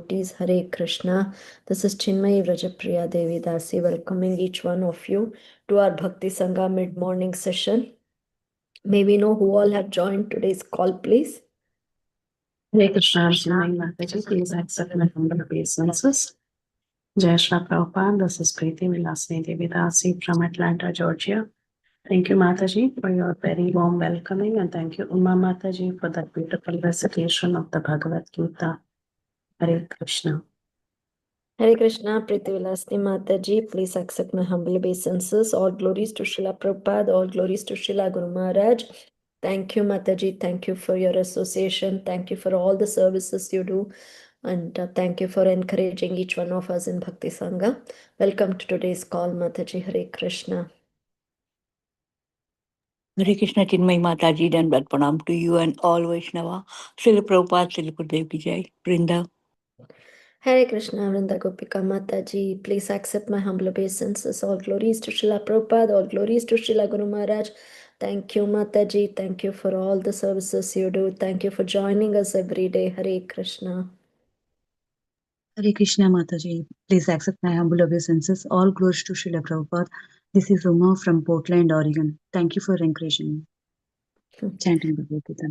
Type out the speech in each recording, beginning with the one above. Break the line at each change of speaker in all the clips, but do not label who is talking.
devotees, Hare Krishna. This is Chinmayi Vrajapriya Devi Dasi, welcoming each one of you to our Bhakti Sangha mid-morning session. May we know who all have joined today's call, please.
Hare Krishna, Chinmayi Mataji, please accept my humble obeisances. Jai Shri Prabhupada, this is Preeti Vilasini Devi Dasi from Atlanta, Georgia. Thank you, Mataji, for your very warm welcoming, and thank you, Uma Mataji, for that beautiful recitation of the Bhagavad Gita. Hare Krishna.
Hare Krishna, Preeti Vilasini Mataji, please accept my humble obeisances. All glories to Srila Prabhupada, all glories to Srila Guru Maharaj. Thank you, Mataji. Thank you for your association. Thank you for all the services you do. And thank you for encouraging each one of us in Bhakti Sangha. Welcome to today's call, Mataji. Hare Krishna.
Hare Krishna, Chinmayi Mataji, and pranam to you and all Vaishnava. Srila Prabhupada, Srila Gurudev Ki Jai. Vrinda.
Hare Krishna, Vrinda Gopika Mataji. Please accept my humble obeisances. All glories to Srila Prabhupada, all glories to Srila Guru Maharaj. Thank you, Mataji. Thank you for all the services you do. Thank you for joining us every day. Hare Krishna.
Hare Krishna Mataji, please accept my humble obeisances. All glories to Srila Prabhupada. This is Uma from Portland, Oregon. Thank you for encouraging me. Chanting Bhagavad Gita.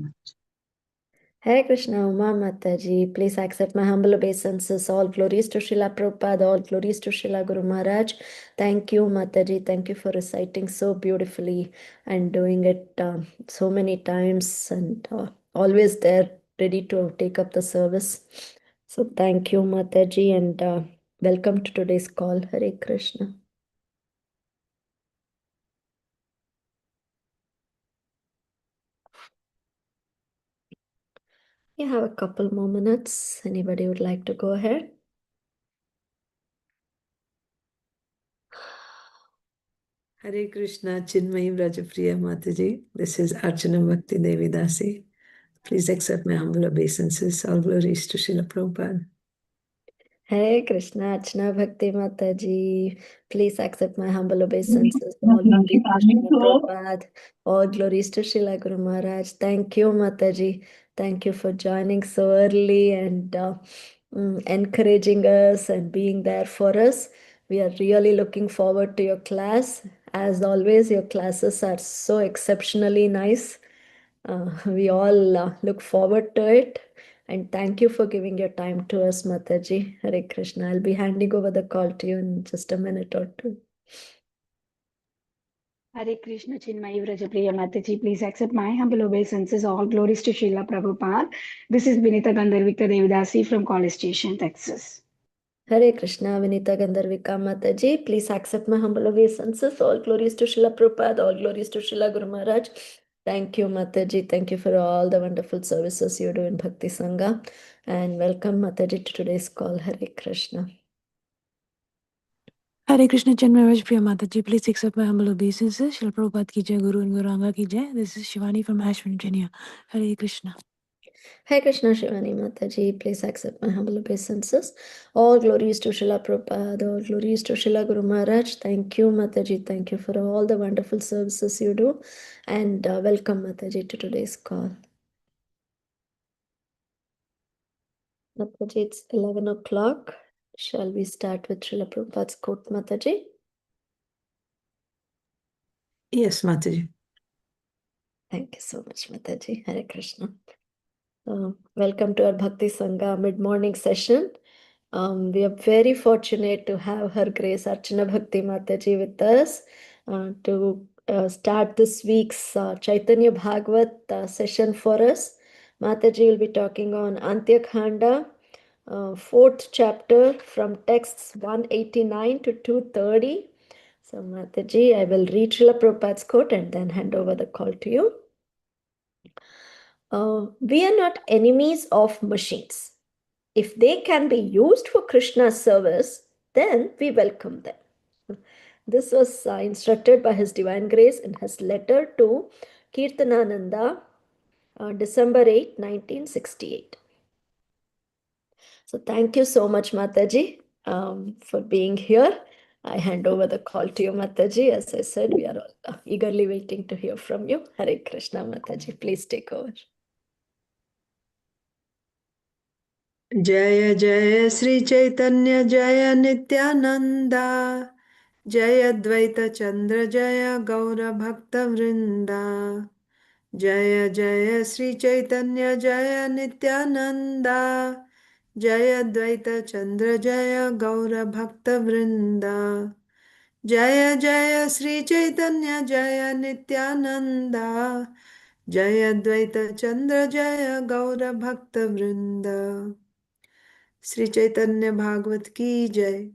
Hare Krishna, Uma Mataji, please accept my humble obeisances. All glories to Srila Prabhupada, all glories to Srila Guru Maharaj. Thank you, Mataji. Thank you for reciting so beautifully and doing it so many times and always there, ready to take up the service. So thank you, Mataji, and welcome to today's call. Hare Krishna. You have a couple more minutes. Anybody would like to go ahead?
Hare Krishna, Chinmayi Vrajapriya Mataji. This is Archana Bhakti Devi Dasi. Please accept my humble obeisances. All glories to Srila Prabhupada.
Hare Krishna, Archana Bhakti Mataji. Please accept my humble obeisances. All glories to Srila Prabhupada. All glories to Srila Guru Maharaj. Thank you, Mataji. Thank you for joining so early and encouraging us and being there for us. We are really looking forward to your class. As always, your classes are so exceptionally nice. We all look forward to it. And thank you for giving your time to us, Mataji. Hare Krishna. I'll be handing over the call to you in just a minute or two.
Hare Krishna, Chinmayi Vrajapriya Mataji, please accept my humble obeisances. All glories to Srila Prabhupada. This is Vinita Gandharvika Devidasi from College Station, Texas.
Hare Krishna, Vinita Gandharvika Mataji. Please accept my humble obeisances. All glories to Srila Prabhupada. All glories to Srila Guru Maharaj. Thank you, Mataji. Thank you for all the wonderful services you do in Bhakti Sangha. And welcome, Mataji, to today's call. Hare Krishna.
Hare Krishna, Chinmayi Vrajapriya Mataji, please accept my humble obeisances. Srila Prabhupada ki jai, Guru and Gauranga ki jai. This is Shivani from Ashwin, Virginia. Hare Krishna.
Hare Krishna, Shivani Mataji, please accept my humble obeisances. All glories to Srila Prabhupada, all glories to Srila Guru Maharaj. Thank you, Mataji. Thank you for all the wonderful services you do. And welcome, Mataji, to today's call. Mataji, it's 11 o'clock. Shall we start with Srila Prabhupada's quote, Mataji?
Yes, Mataji.
Thank you so much, Mataji. Hare Krishna. Welcome to our Bhakti Sangha mid-morning session. We are very fortunate to have Her Grace Archana Bhakti Mataji with us to start this week's Caitanya Bhagavata session for us. Mataji will be talking on Antya Khanda, 4th chapter from texts 189 to 230. So Mataji, I will read Srila Prabhupada's quote and then hand over the call to you. We are not enemies of machines. If they can be used for Krishna's service, then we welcome them. This was instructed by His Divine Grace in his letter to Kirtanananda, December 8, 1968. So thank you so much, Mataji, for being here. I hand over the call to you, Mataji. As I said, we are all eagerly waiting to hear from you. Hare Krishna, Mataji. Please take over.
जय जय श्री चैतन्य जय नित्यानंदा जय द्वैत चंद्र जय गौर भक्त वृंदा जय जय श्री चैतन्य जय नित्यानंदा जय द्वैत चंद्र जय गौर भक्त वृंदा जय जय श्री चैतन्य जय नित्यानंदा जय द्वैत चंद्र जय गौर भक्त वृंदा। श्री चैतन्य भागवत की जय।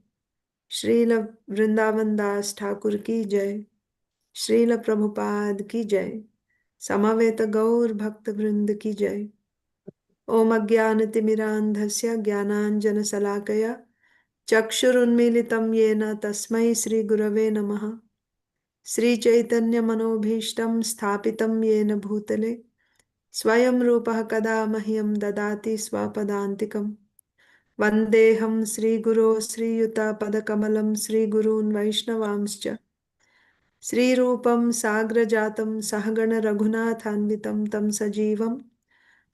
श्रील वृंदावन दास ठाकुर की जय। श्रील प्रभुपाद की जय। समवेत गौर भक्त वृंद की जय। ओम अज्ञानतिमिरान्धस्य ज्ञानाञ्जनशलाकया चक्षुरुन्मीलितं येन तस्मै श्रीगुरवे नमः। श्रीचैतन्यमनोभीष्टं स्थापितं येन भूतले स्वयं रूपः कदा मह्यं ददाति स्वपदान्तिकम्। वन्देऽहं श्रीगुरो श्रीयुतपदकमलं श्रीगुरून् वैष्णवांश्च श्रीरूपं साग्रजातं सहगण रघुनाथान्वितं तं सजीवं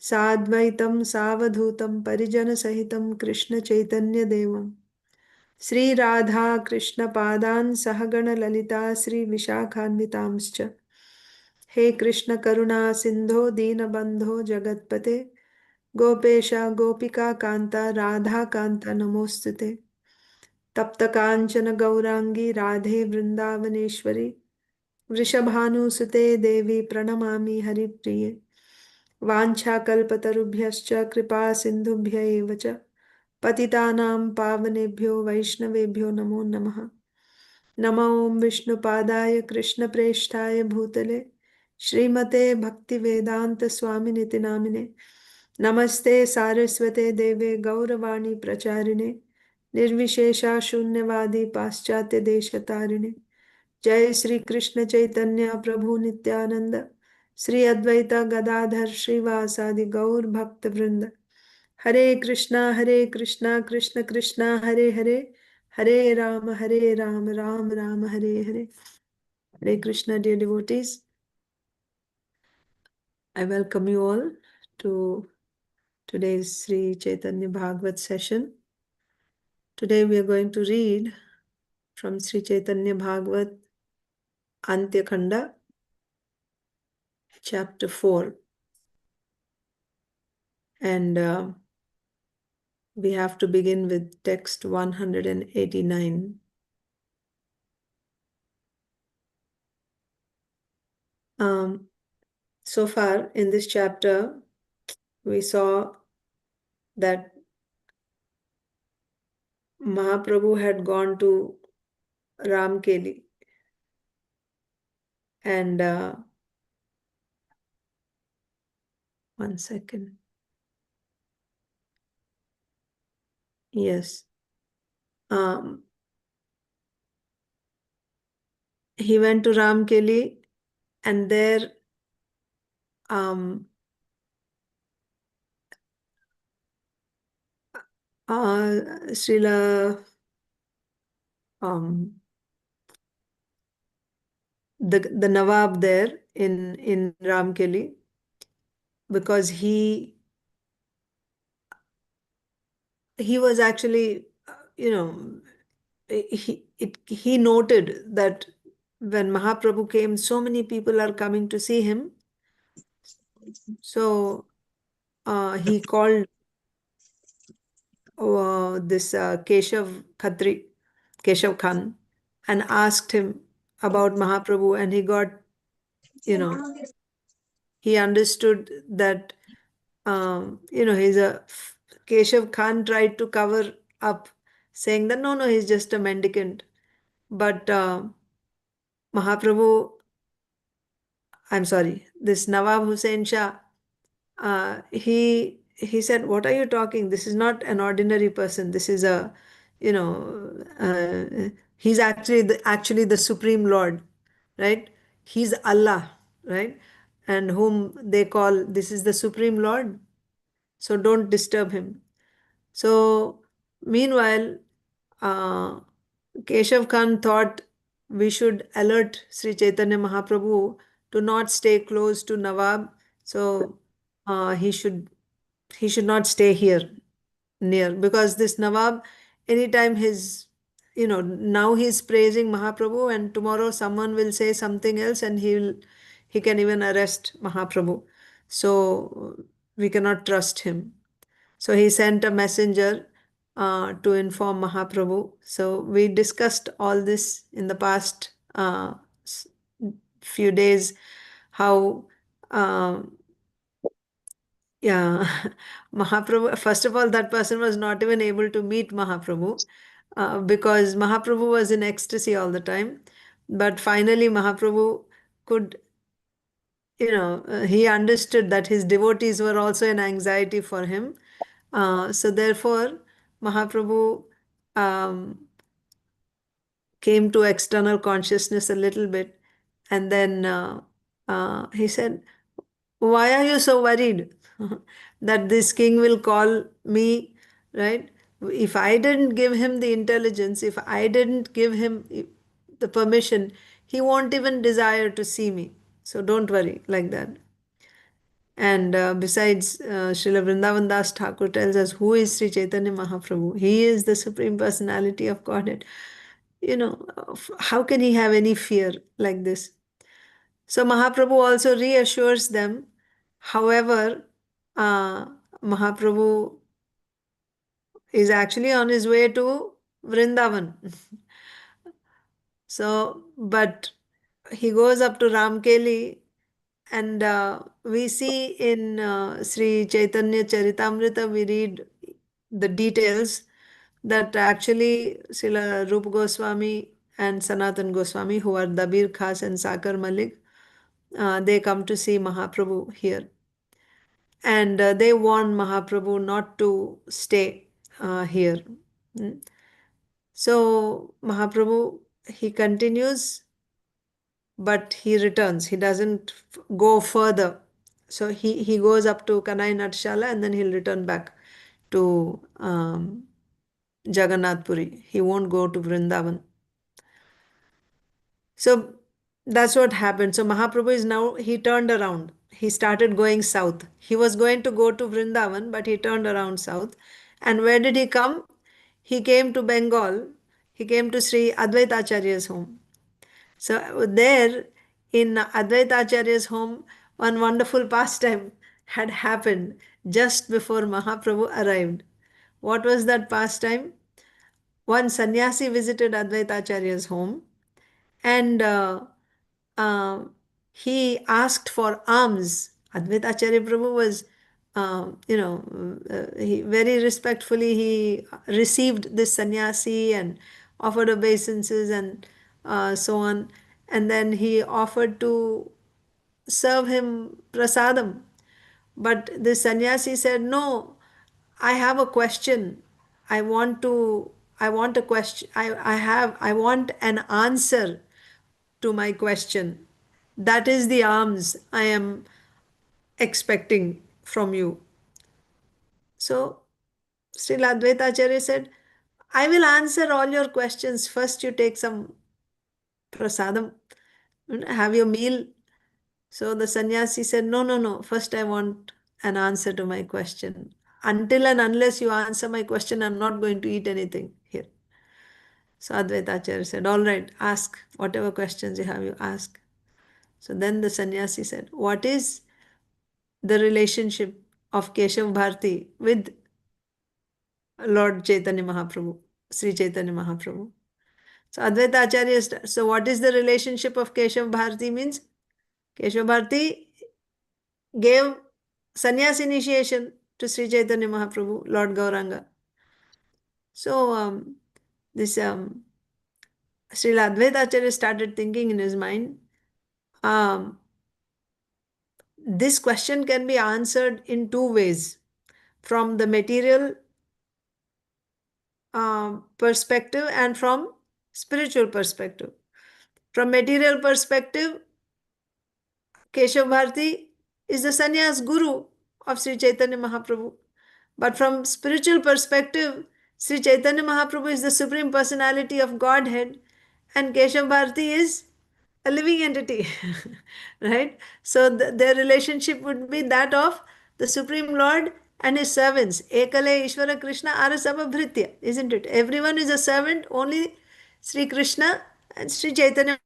साद्वैतं सावधूतं परिजनसहितं कृष्णचैतन्यदेवं श्रीराधा कृष्णपादान् सहगण ललिता श्रीविशाखान्वितांश्च। हे कृष्ण करुणा सिन्धो दीनबन्धो जगत्पते गोपेश गोपिका कांता राधा कांता नमोस्तुते। तप्त कांचन गौरांगी राधे वृंदावनेश्वरी वृषभानुसुते देवी प्रणमामि हरिप्रिये। वाञ्छाकल्पतरुभ्यश्च कृपा सिन्धुभ्य एव च पतितानां पावनेभ्यो वैष्णवेभ्यो नमो नमः। नमो विष्णुपादाय कृष्णप्रेष्ठाय भूतले श्रीमते भक्तिवेदांत स्वामिनिति नामिने। नमस्ते सारस्वते देवे गौरवाणी प्रचारिणे निर्विशेषा शून्यवादी पाश्चात्य देशतारिणे। जय श्री कृष्ण चैतन्य प्रभु नित्यानंद श्री अद्वैत गदाधर श्रीवासादि गौर भक्त वृंद। हरे Krishna Krishna Krishna Hare Hare Hare Ram Ram Ram Hare Hare. Hare Krishna, dear devotees. I welcome you all to today's Sri Chaitanya Bhagavat session. Today we are going to read from Sri Chaitanya Bhagavat Antya Khanda, chapter 4. And we have to begin with text 189. So far in this chapter, we saw that Mahaprabhu had gone to Ramkeli and one second. Yes. He went to Ramkeli and there Srila the Nawab there in Ramkeli, because he was actually he noted that when Mahaprabhu came, so many people are coming to see him. So he called this Keshav Khan, and asked him about Mahaprabhu, and he got, he understood that, he's a Keshav Khan tried to cover up, saying that no, he's just a mendicant. But Mahaprabhu, I'm sorry, this Nawab Hussain Shah, he said, what are you talking? This is not an ordinary person. This is a, he's actually the Supreme Lord, right? He's Allah, right? And whom they call, this is the Supreme Lord. So don't disturb him. So meanwhile, Keshav Khan thought we should alert Sri Chaitanya Mahaprabhu to not stay close to Nawab. So he should not stay here. near, because this Nawab, anytime now he's praising Mahaprabhu, and tomorrow someone will say something else, and he can even arrest Mahaprabhu. So we cannot trust him. So he sent a messenger to inform Mahaprabhu. So we discussed all this in the past few days, how yeah, Mahaprabhu, first of all, that person was not even able to meet Mahaprabhu because Mahaprabhu was in ecstasy all the time. But finally, Mahaprabhu could, he understood that his devotees were also in anxiety for him. So therefore, Mahaprabhu um, came to external consciousness a little bit, and then he said, "Why are you so worried that this king will call me, right? If I didn't give him the intelligence, if I didn't give him the permission, he won't even desire to see me. So don't worry like that." And besides, Srila Vrindavan Das Thakur tells us who is Sri Chaitanya Mahaprabhu. He is the Supreme Personality of Godhead. How can he have any fear like this? So Mahaprabhu also reassures them. However, uh, Mahaprabhu is actually on his way to Vrindavan. So, but he goes up to Ramkeli, and we see in Sri Chaitanya Charitamrita, we read the details that actually Srila Rupa Goswami and Sanatan Goswami, who are Dabir Khas and Sakar Malik, they come to see Mahaprabhu here. And they warn Mahaprabhu not to stay here. Mm. So Mahaprabhu, he continues, but he returns. He doesn't go further. So he goes up to Kanai Natshala, and then he'll return back to Jagannath Puri. He won't go to Vrindavan. So that's what happened. So Mahaprabhu is now, he turned around. He started going south. He was going to go to Vrindavan, but he turned around south. And where did he come? He came to Bengal. He came to Sri Advaita Acharya's home. So there in Advaita Acharya's home, one wonderful pastime had happened just before Mahaprabhu arrived. What was that pastime? One sannyasi visited Advaita Acharya's home, and uh, he asked for alms. Advaita Acharya Prabhu was, he very respectfully he received this sannyasi and offered obeisances and so on. And then he offered to serve him prasadam. But the sannyasi said, "No, I have a question. I want to, I want a question. I want an answer to my question. That is the alms I am expecting from you." So Srila Advaita Acharya said, "I will answer all your questions. First, you take some prasadam, have your meal." So the sannyasi said, "No, no, no. First, I want an answer to my question. Until and unless you answer my question, I'm not going to eat anything here." So Advaita Acharya said, "All right, ask whatever questions you have, you ask." So then the sannyasi said, "What is the relationship of Keshav Bharti with Lord Chaitanya Mahaprabhu, Sri Chaitanya Mahaprabhu?" So Advaita Acharya, so what is the relationship of Keshav Bharti means? Keshav Bharti gave sannyas initiation to Sri Chaitanya Mahaprabhu, Lord Gauranga. So this Srila Advaita Acharya started thinking in his mind, um, this question can be answered in two ways: from the material perspective and from spiritual perspective. From material perspective, Keshav Bharti is the sannyas guru of Sri Chaitanya Mahaprabhu. But from spiritual perspective, Sri Chaitanya Mahaprabhu is the Supreme Personality of Godhead, and Keshav Bharti is a living entity, right? So their relationship would be that of the Supreme Lord and his servants. Ekale Ishvara Krishna Arasabhabhritya, isn't it? Everyone is a servant, only Sri Krishna and Sri Chaitanya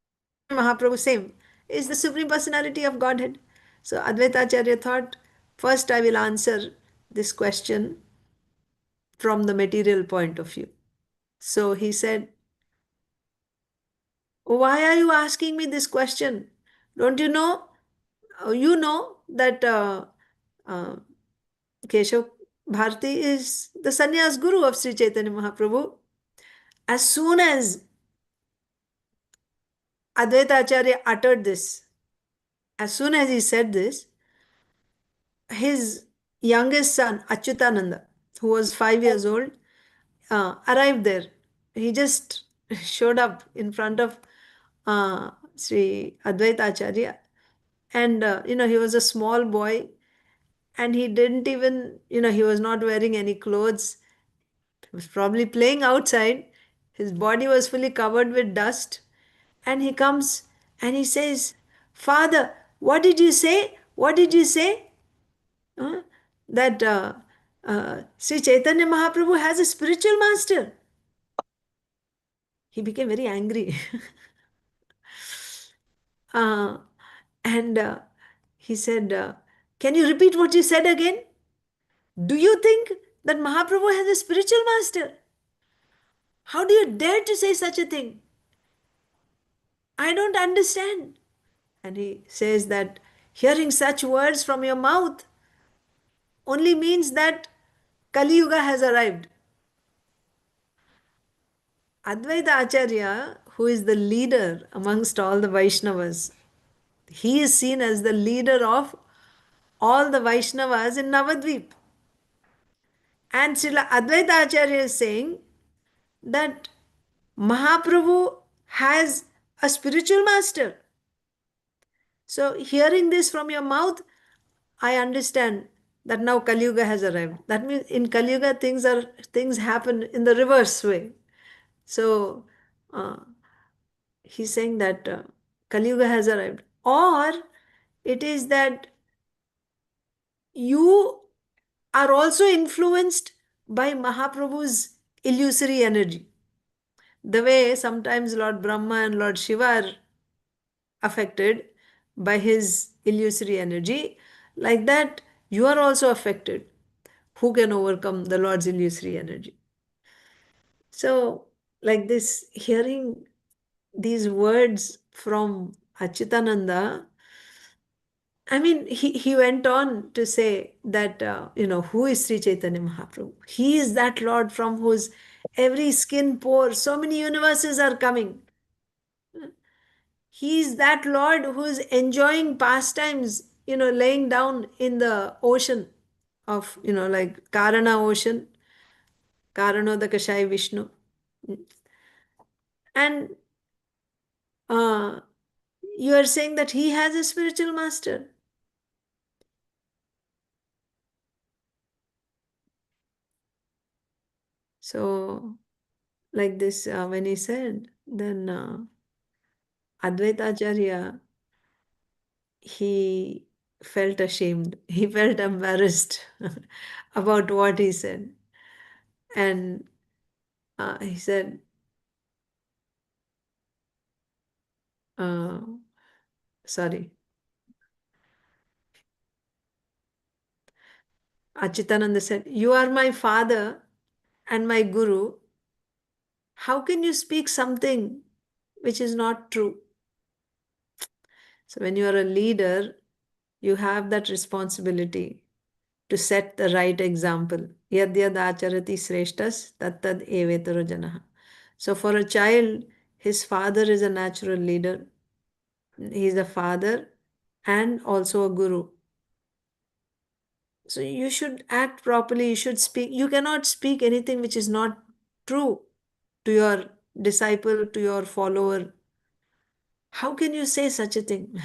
Mahaprabhu, same, is the Supreme Personality of Godhead. So Advaita Acharya thought, first I will answer this question from the material point of view. So he said, why are you asking me this question? Don't you know? You know that uh, Keshav Bharati is the sannyas guru of Sri Chaitanya Mahaprabhu. As soon as Advaita Acharya uttered this, as soon as he said this, his youngest son, Achyutananda, who was 5 years old, arrived there. He just showed up in front of Sri Advaita Acharya. And, he was a small boy, and he didn't even, he was not wearing any clothes. He was probably playing outside. His body was fully covered with dust. And he comes and he says, Father, what did you say? What did you say? Huh? That Sri Chaitanya Mahaprabhu has a spiritual master. He became very angry. uh, and he said, can you repeat what you said again? Do you think that Mahaprabhu has a spiritual master? How do you dare to say such a thing? I don't understand. And he says that hearing such words from your mouth only means that Kali Yuga has arrived. Advaita Acharya, who is the leader amongst all the Vaishnavas, he is seen as the leader of all the Vaishnavas in Navadvip. And Srila Advaita Acharya is saying that Mahaprabhu has a spiritual master. So, hearing this from your mouth, I understand that now Kali Yuga has arrived. That means in Kali Yuga things happen in the reverse way. So, uh, he's saying that Kali Yuga has arrived, or it is that you are also influenced by Mahaprabhu's illusory energy. The way sometimes Lord Brahma and Lord Shiva are affected by his illusory energy, like that you are also affected. Who can overcome the Lord's illusory energy? So, like this, hearing these words from Achyutananda, I mean, he went on to say that, who is Sri Chaitanya Mahaprabhu? He is that Lord from whose every skin pore, so many universes are coming. He is that Lord who is enjoying pastimes, laying down in the ocean of, like Karana ocean, Karanodakashai Vishnu. And you are saying that he has a spiritual master. So, like this, when he said, then Advaita Acharya, he felt ashamed. He felt embarrassed about what he said. And he said, sorry. Achitananda said, you are my father and my guru. How can you speak something which is not true? So when you are a leader, you have that responsibility to set the right example. Yad yad acharati sreshtas tat tad evetaro janaha. So for a child, his father is a natural leader. He is a father and also a guru. So you should act properly. You should speak. You cannot speak anything which is not true to your disciple, to your follower. How can you say such a thing?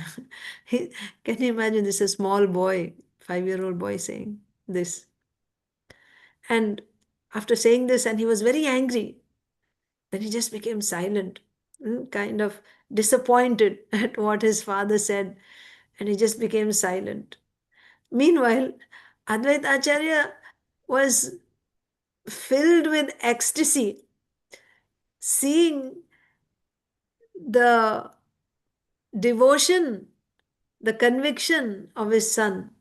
Can you imagine this a small boy, 5-year-old boy saying this? And after saying this, and he was very angry, then he just became silent, kind of disappointed at what his father said, and he just became silent. Meanwhile, Advaita Acharya was filled with ecstasy, seeing the devotion, the conviction of his son.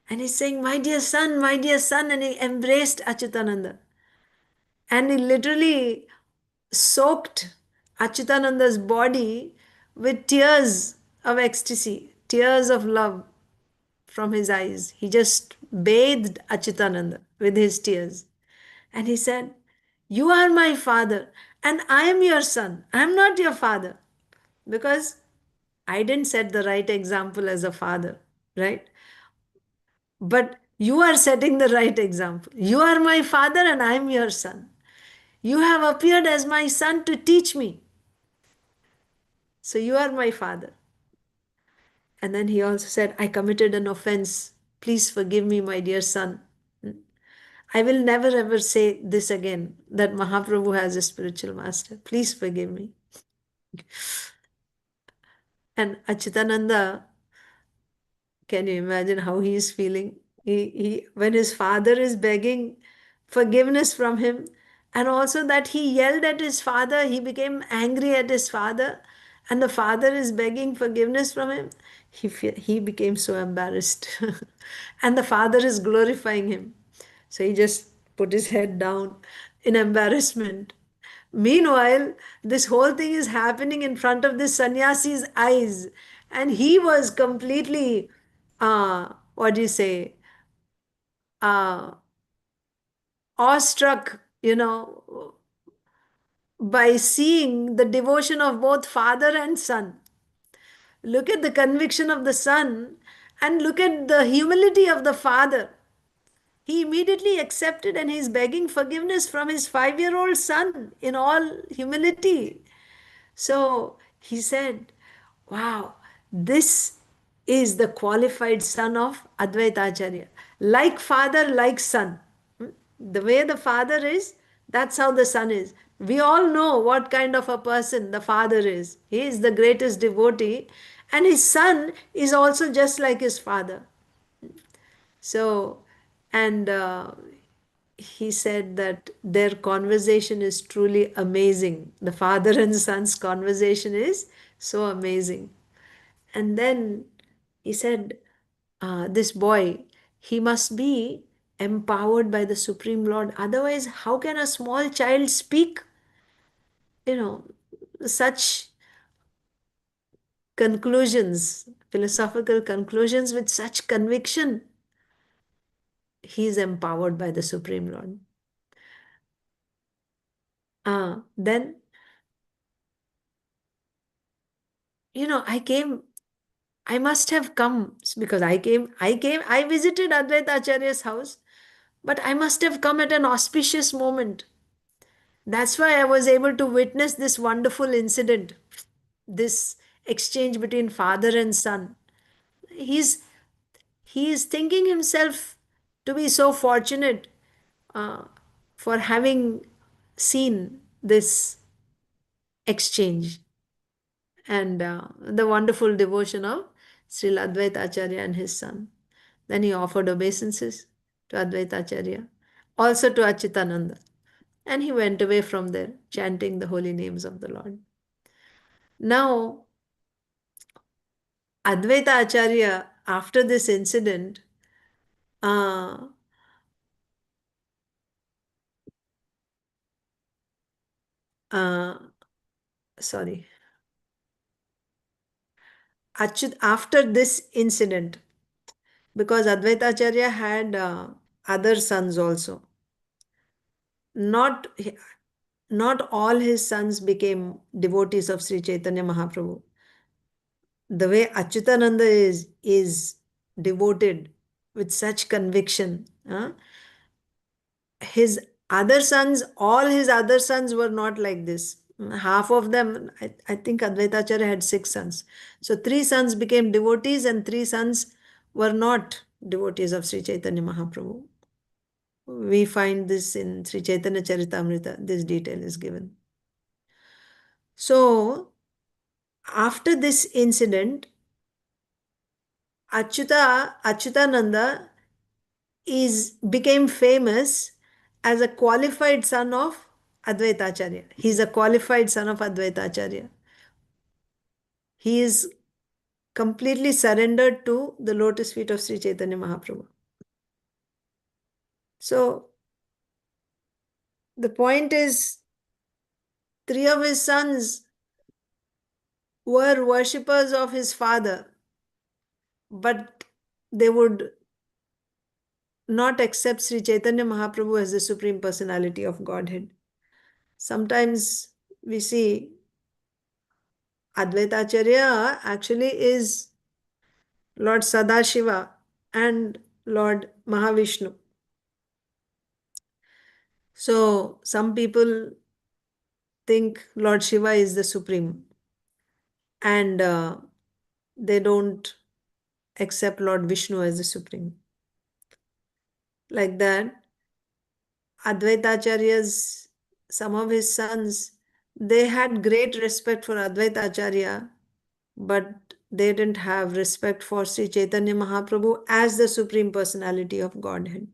And he's saying, my dear son, my dear son. And he embraced Achyutananda. And he literally soaked Achyutananda's body with tears of ecstasy, tears of love from his eyes. He just bathed Achyutananda with his tears. And he said, you are my father and I am your son. I am not your father because I didn't set the right example as a father, right? But you are setting the right example. You are my father and I am your son. You have appeared as my son to teach me. So you are my father. And then he also said, I committed an offense. Please forgive me, my dear son. I will never ever say this again, that Mahaprabhu has a spiritual master. Please forgive me. And Achyutananda, can you imagine how he is feeling? When his father is begging forgiveness from him, and also that he yelled at his father, he became angry at his father, and the father is begging forgiveness from him, he became so embarrassed. And the father is glorifying him. So he just put his head down in embarrassment. Meanwhile, this whole thing is happening in front of this sannyasi's eyes, and he was completely, what do you say, uh, awestruck, by seeing the devotion of both father and son. Look at the conviction of the son and look at the humility of the father. He immediately accepted and he's begging forgiveness from his 5-year-old son in all humility. So he said, wow, this is the qualified son of Advaita Acharya. Like father, like son. The way the father is, that's how the son is. We all know what kind of a person the father is. He is the greatest devotee, and his son is also just like his father. So, and he said that their conversation is truly amazing. The father and son's conversation is so amazing. And then he said, this boy, he must be empowered by the Supreme Lord. Otherwise, how can a small child speak, such conclusions, philosophical conclusions with such conviction? He is empowered by the Supreme Lord. Then, I must have come because I visited Advaita Acharya's house, but I must have come at an auspicious moment. That's why I was able to witness this wonderful incident, this exchange between father and son. He's he is thinking himself to be so fortunate uh, for having seen this exchange and the wonderful devotion of Srila Advaita Acharya and his son. Then he offered obeisances to Advaita Acharya, also to Achyutananda. And he went away from there, chanting the holy names of the Lord. Now, Advaita Acharya, after this incident, uh, uh, sorry, after this incident, because Advaita Acharya had other sons also, not not all his sons became devotees of Sri Chaitanya Mahaprabhu. The way Achyutananda is devoted with such conviction. His other sons, all his other sons were not like this. Half of them, I think Advaita Acharya had 6 sons. So 3 sons became devotees and 3 sons were not devotees of Sri Chaitanya Mahaprabhu. We find this in Sri Chaitanya Charitamrita. This detail is given. So, after this incident, Achyutananda became famous as a qualified son of Advaita Acharya. He is a qualified son of Advaita Acharya. He is completely surrendered to the lotus feet of Sri Chaitanya Mahaprabhu. So the point is, 3 of his sons were worshippers of his father, but they would not accept Sri Chaitanya Mahaprabhu as the Supreme Personality of Godhead. Sometimes we see Advaita Acharya actually is Lord Sadashiva and Lord Mahavishnu. So some people think Lord Shiva is the Supreme, and they don't accept Lord Vishnu as the Supreme. Like that, Advaita Acharya's, some of his sons, they had great respect for Advaita Acharya, but they didn't have respect for Sri Chaitanya Mahaprabhu as the Supreme Personality of Godhead.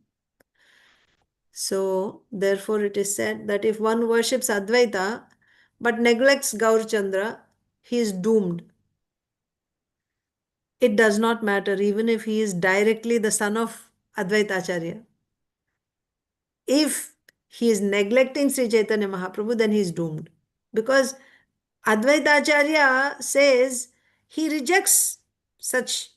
So, therefore, it is said that if one worships Advaita but neglects Gaurchandra, he is doomed. It does not matter even if he is directly the son of Advaita Acharya. If he is neglecting Sri Chaitanya Mahaprabhu, then he is doomed. Because Advaita Acharya says he rejects such,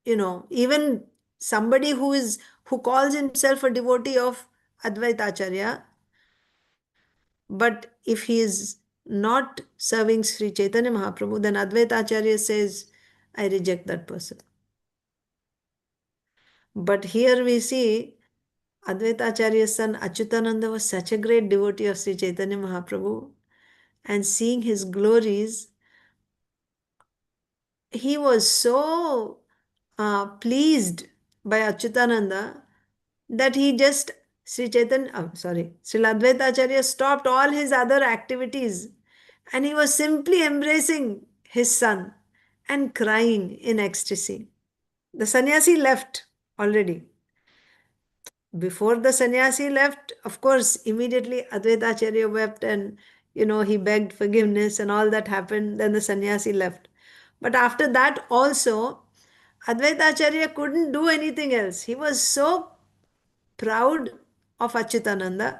even somebody who calls himself a devotee of Advaita Acharya, but if he is not serving Sri Chaitanya Mahaprabhu, then Advaita Acharya says, I reject that person. But here we see Advaita Acharya's son Achyutananda was such a great devotee of Sri Chaitanya Mahaprabhu, and seeing his glories, he was so pleased by Achyutananda that he just, Srila Advaita Acharya stopped all his other activities and he was simply embracing his son and crying in ecstasy. The sannyasi left already. Before the sannyasi left, of course, immediately Advaita Acharya wept and he begged forgiveness and all that happened. Then the sannyasi left. But after that also, Advaita Acharya couldn't do anything else. He was so proud of Achyutananda.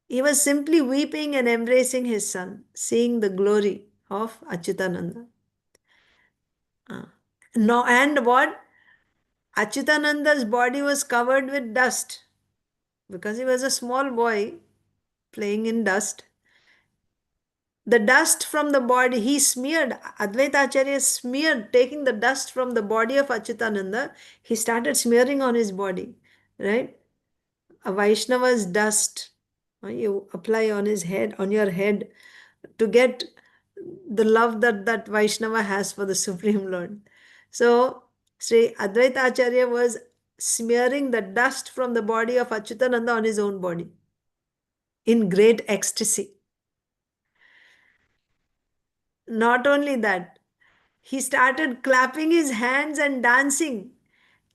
He was simply weeping and embracing his son, seeing the glory of Achyutananda. No, and what? Achyutananda's body was covered with dust because he was a small boy playing in dust. The dust from the body, he smeared, Advaita Acharya smeared, taking the dust from the body of Achyutananda, he started smearing on his body, right? A Vaishnava's dust, you apply on his head, on your head, to get the love that Vaishnava has for the Supreme Lord. So, Sri Advaita Acharya was smearing the dust from the body of Achyutananda on his own body in great ecstasy. Not only that, he started clapping his hands and dancing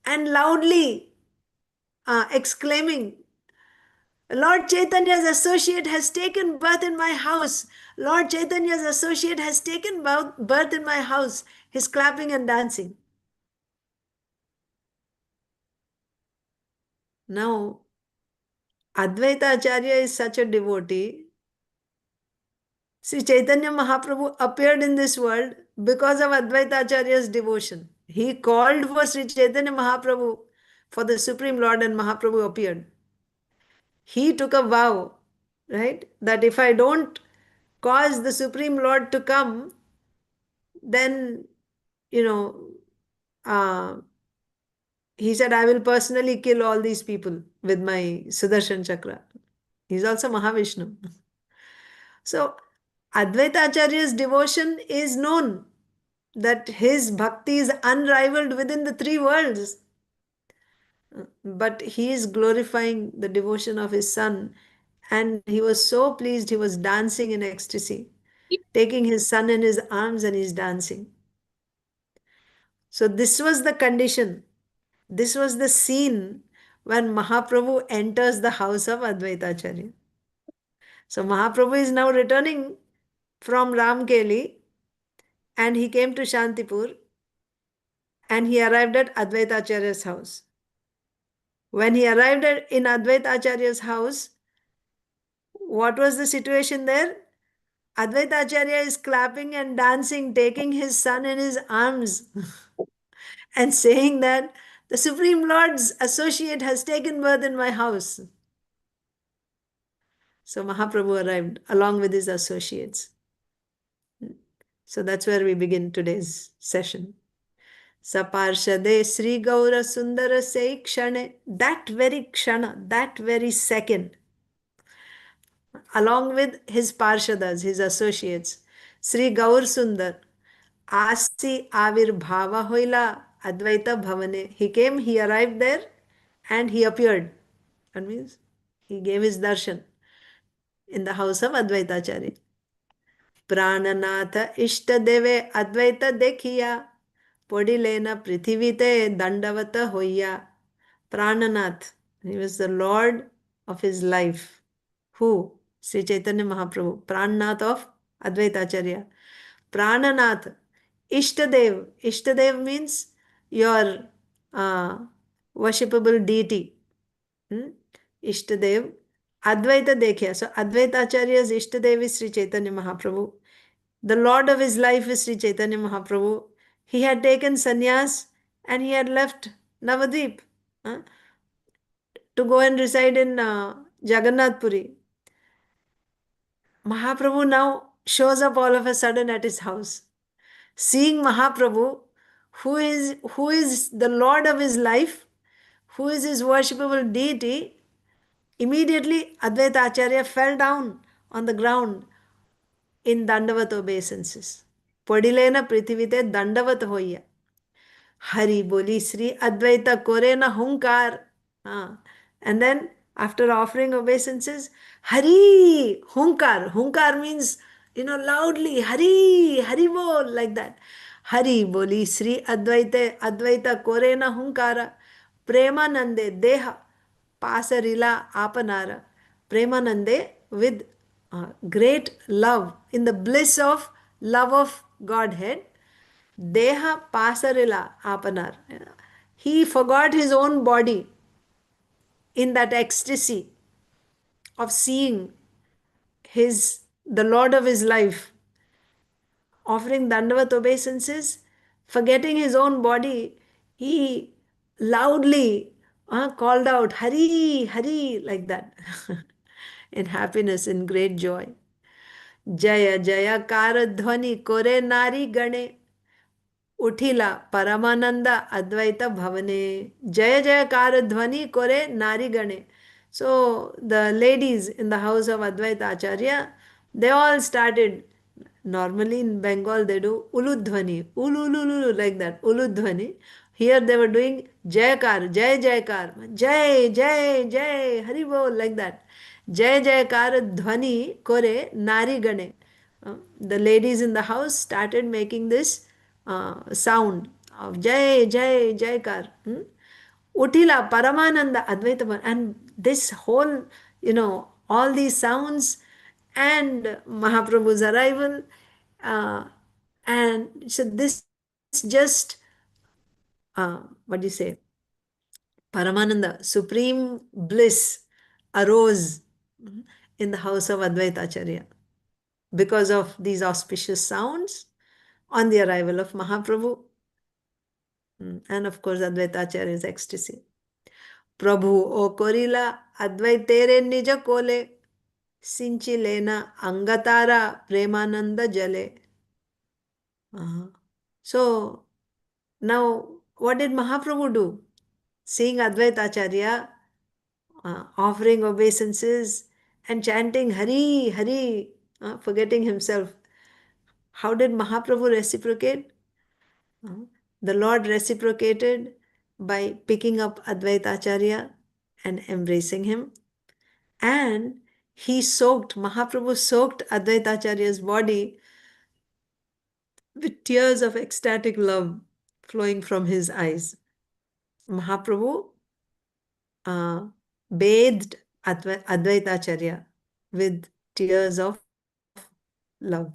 and loudly exclaiming, Lord Chaitanya's associate has taken birth in my house. Lord Chaitanya's associate has taken birth in my house. He's clapping and dancing. Now, Advaita Acharya is such a devotee. Sri Chaitanya Mahaprabhu appeared in this world because of Advaita Acharya's devotion. He called for Sri Chaitanya Mahaprabhu for the Supreme Lord, and Mahaprabhu appeared. He took a vow, right, that if I don't cause the Supreme Lord to come, then, uh, he said, I will personally kill all these people with my Sudarshan Chakra. He's also Mahavishnu. So, Advaita Acharya's devotion is known, that his bhakti is unrivaled within the 3 worlds. But he is glorifying the devotion of his son, and he was so pleased, he was dancing in ecstasy, taking his son in his arms and he's dancing. So this was the condition This was the scene when Mahaprabhu enters the house of Advaita Acharya. So Mahaprabhu is now returning from Ramkeli, and he came to Shantipur, and he arrived at Advaita Acharya's house. When he arrived in Advaita Acharya's house, what was the situation there? Advaita Acharya is clapping and dancing, taking his son in his arms and saying that the Supreme Lord's associate has taken birth in my house. So Mahaprabhu arrived along with his associates. So that's where we begin today's session. Saparshade Sri Gaura Sundara Se Kshane, that very kshana, that very second, along with his parshadas, his associates, Sri Gaur Sundar, Asi Avir Bhava Hoila Advaita Bhavane. He came, he arrived there, and he appeared. That means he gave his darshan in the house of Advaita Acharya. Prananath Ishtadeve Advaita Dekhiya Podilena Prithivite Dandavata Hoya. Prananath, he was the Lord of his life. Who? Sri Chaitanya Mahaprabhu, Prananath of Advaita Acharya. Prananath, Ishtadev. Ishtadev means your worshipable deity. Ishtadev. Advaita Dekhya. So Advaita Acharya's Ishtadev is Sri Chaitanya Mahaprabhu. The Lord of his life is Sri Chaitanya Mahaprabhu. He had taken sannyas and he had left Navadvip to go and reside in Jagannath Puri. Mahaprabhu now shows up all of a sudden at his house. Seeing Mahaprabhu, who is the Lord of his life, who is his worshipable deity, immediately Advaita Acharya fell down on the ground in Dandavat obeisances. Padilena Prithivite Dandavat hoya. Hari Boli Sri Advaita Korena Hunkar. And then after offering obeisances, Hari Hunkar. Hunkar means, loudly, Hari, Hari Bol, like that. Hari Boli Sri Advaita Korena Hunkara. Premanande Deha Pasarila Apanara. Premanande with great love, in the bliss of love of Godhead. Deha pasarila apanar. He forgot his own body in that ecstasy of seeing the Lord of his life offering Dandavat obeisances, forgetting his own body. He loudly called out, Hari, Hari, like that, in happiness, in great joy. Jaya Jaya Karadhvani Kore Nari Gane. उठिला परमानंद अद्वैत भवने जय जयकार ध्वनि कोरे नारी गणे. So the ladies in the house of Advaita Acharya, they all started. Normally in Bengal they do uludhvani, ulululu, like that, uludhvani. Here they were doing jayakar, jay jayakar, jay jay jay, hari bol, like that. Jay jayakar dhvani kore nari gane. The ladies in the house started making this sound of Jai, Jai, Jaikar. Utila, Paramananda, Advaita. And this whole, all these sounds and Mahaprabhu's arrival. And so this just, what do you say? Paramananda, supreme bliss arose in the house of Advaita Acharya because of these auspicious sounds on the arrival of Mahaprabhu. And of course, Advaita Acharya's ecstasy. Prabhu o korila Advaitere nija kole sinchilena angatara premananda jale. So, now what did Mahaprabhu do? Seeing Advaita Acharya offering obeisances and chanting Hari, Hari, forgetting himself. How did Mahaprabhu reciprocate? The Lord reciprocated by picking up Advaita Acharya and embracing him. And Mahaprabhu soaked Advaita Acharya's body with tears of ecstatic love flowing from his eyes. Mahaprabhu bathed Advaitacharya with tears of love.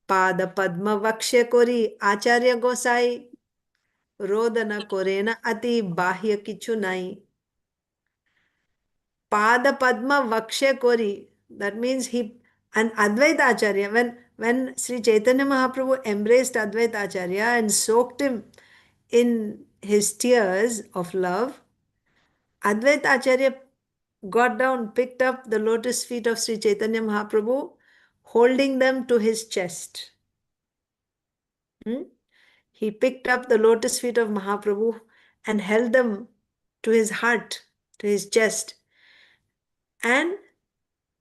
Pada Padma Vakshe Kori Acharya Gosai Rodana Korena Ati Bahya Kichunai. Pada Padma Vakshe Kori. That means and Advaita Acharya, when Sri Chaitanya Mahaprabhu embraced Advaita Acharya and soaked him in his tears of love, Advaita Acharya got down, picked up the lotus feet of Sri Chaitanya Mahaprabhu, holding them to his chest. He picked up the lotus feet of Mahaprabhu and held them to his heart, to his chest. And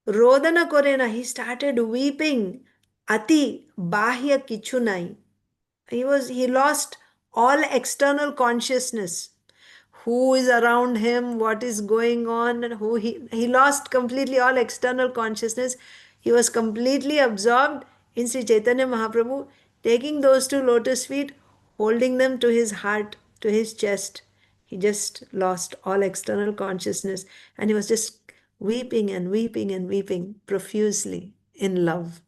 Rodana Korena, he started weeping. Ati Bahya Kichunai. He lost all external consciousness. Who is around him, what is going on, and he lost completely all external consciousness. He was completely absorbed in Sri Chaitanya Mahaprabhu, taking those two lotus feet, holding them to his heart, to his chest. He just lost all external consciousness, and he was just weeping and weeping and weeping profusely in love.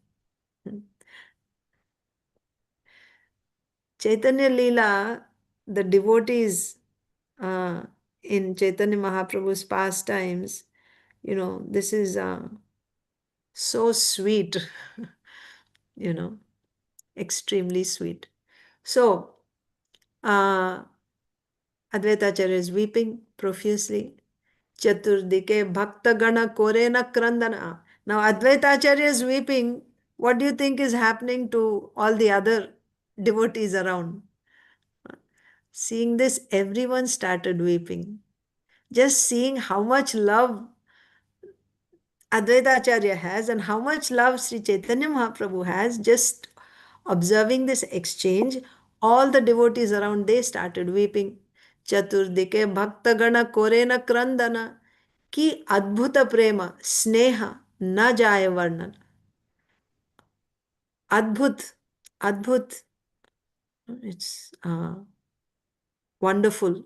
Chaitanya Leela, the devotees in Chaitanya Mahaprabhu's pastimes, this is so sweet, extremely sweet. So, Advaitacharya is weeping profusely. Chaturdike Bhakta Gana Korena Krandana. Now, Advaitacharya is weeping. What do you think is happening to all the other devotees around? Seeing this, everyone started weeping. Just seeing how much love Advaita Acharya has and how much love Sri Chaitanya Mahaprabhu has, just observing this exchange, all the devotees around, they started weeping. Chaturdike Bhakta Gana Korena Krandana ki Adbhuta Prema Sneha na Jaya Varnan. Adbhut, Adbhut, it's wonderful.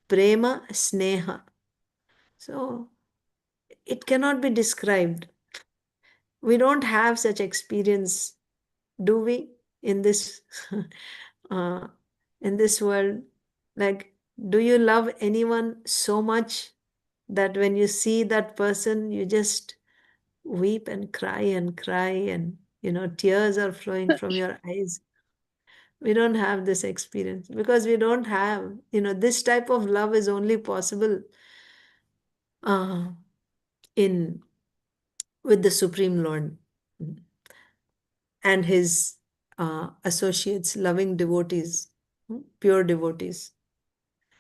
Prema Sneha. So, it cannot be described. We don't have such experience, do we, in this in this world? Like, do you love anyone so much that when you see that person, you just weep and cry and tears are flowing from your eyes? We don't have this experience because we don't have, this type of love is only possible in with the Supreme Lord and his associates, loving devotees, pure devotees,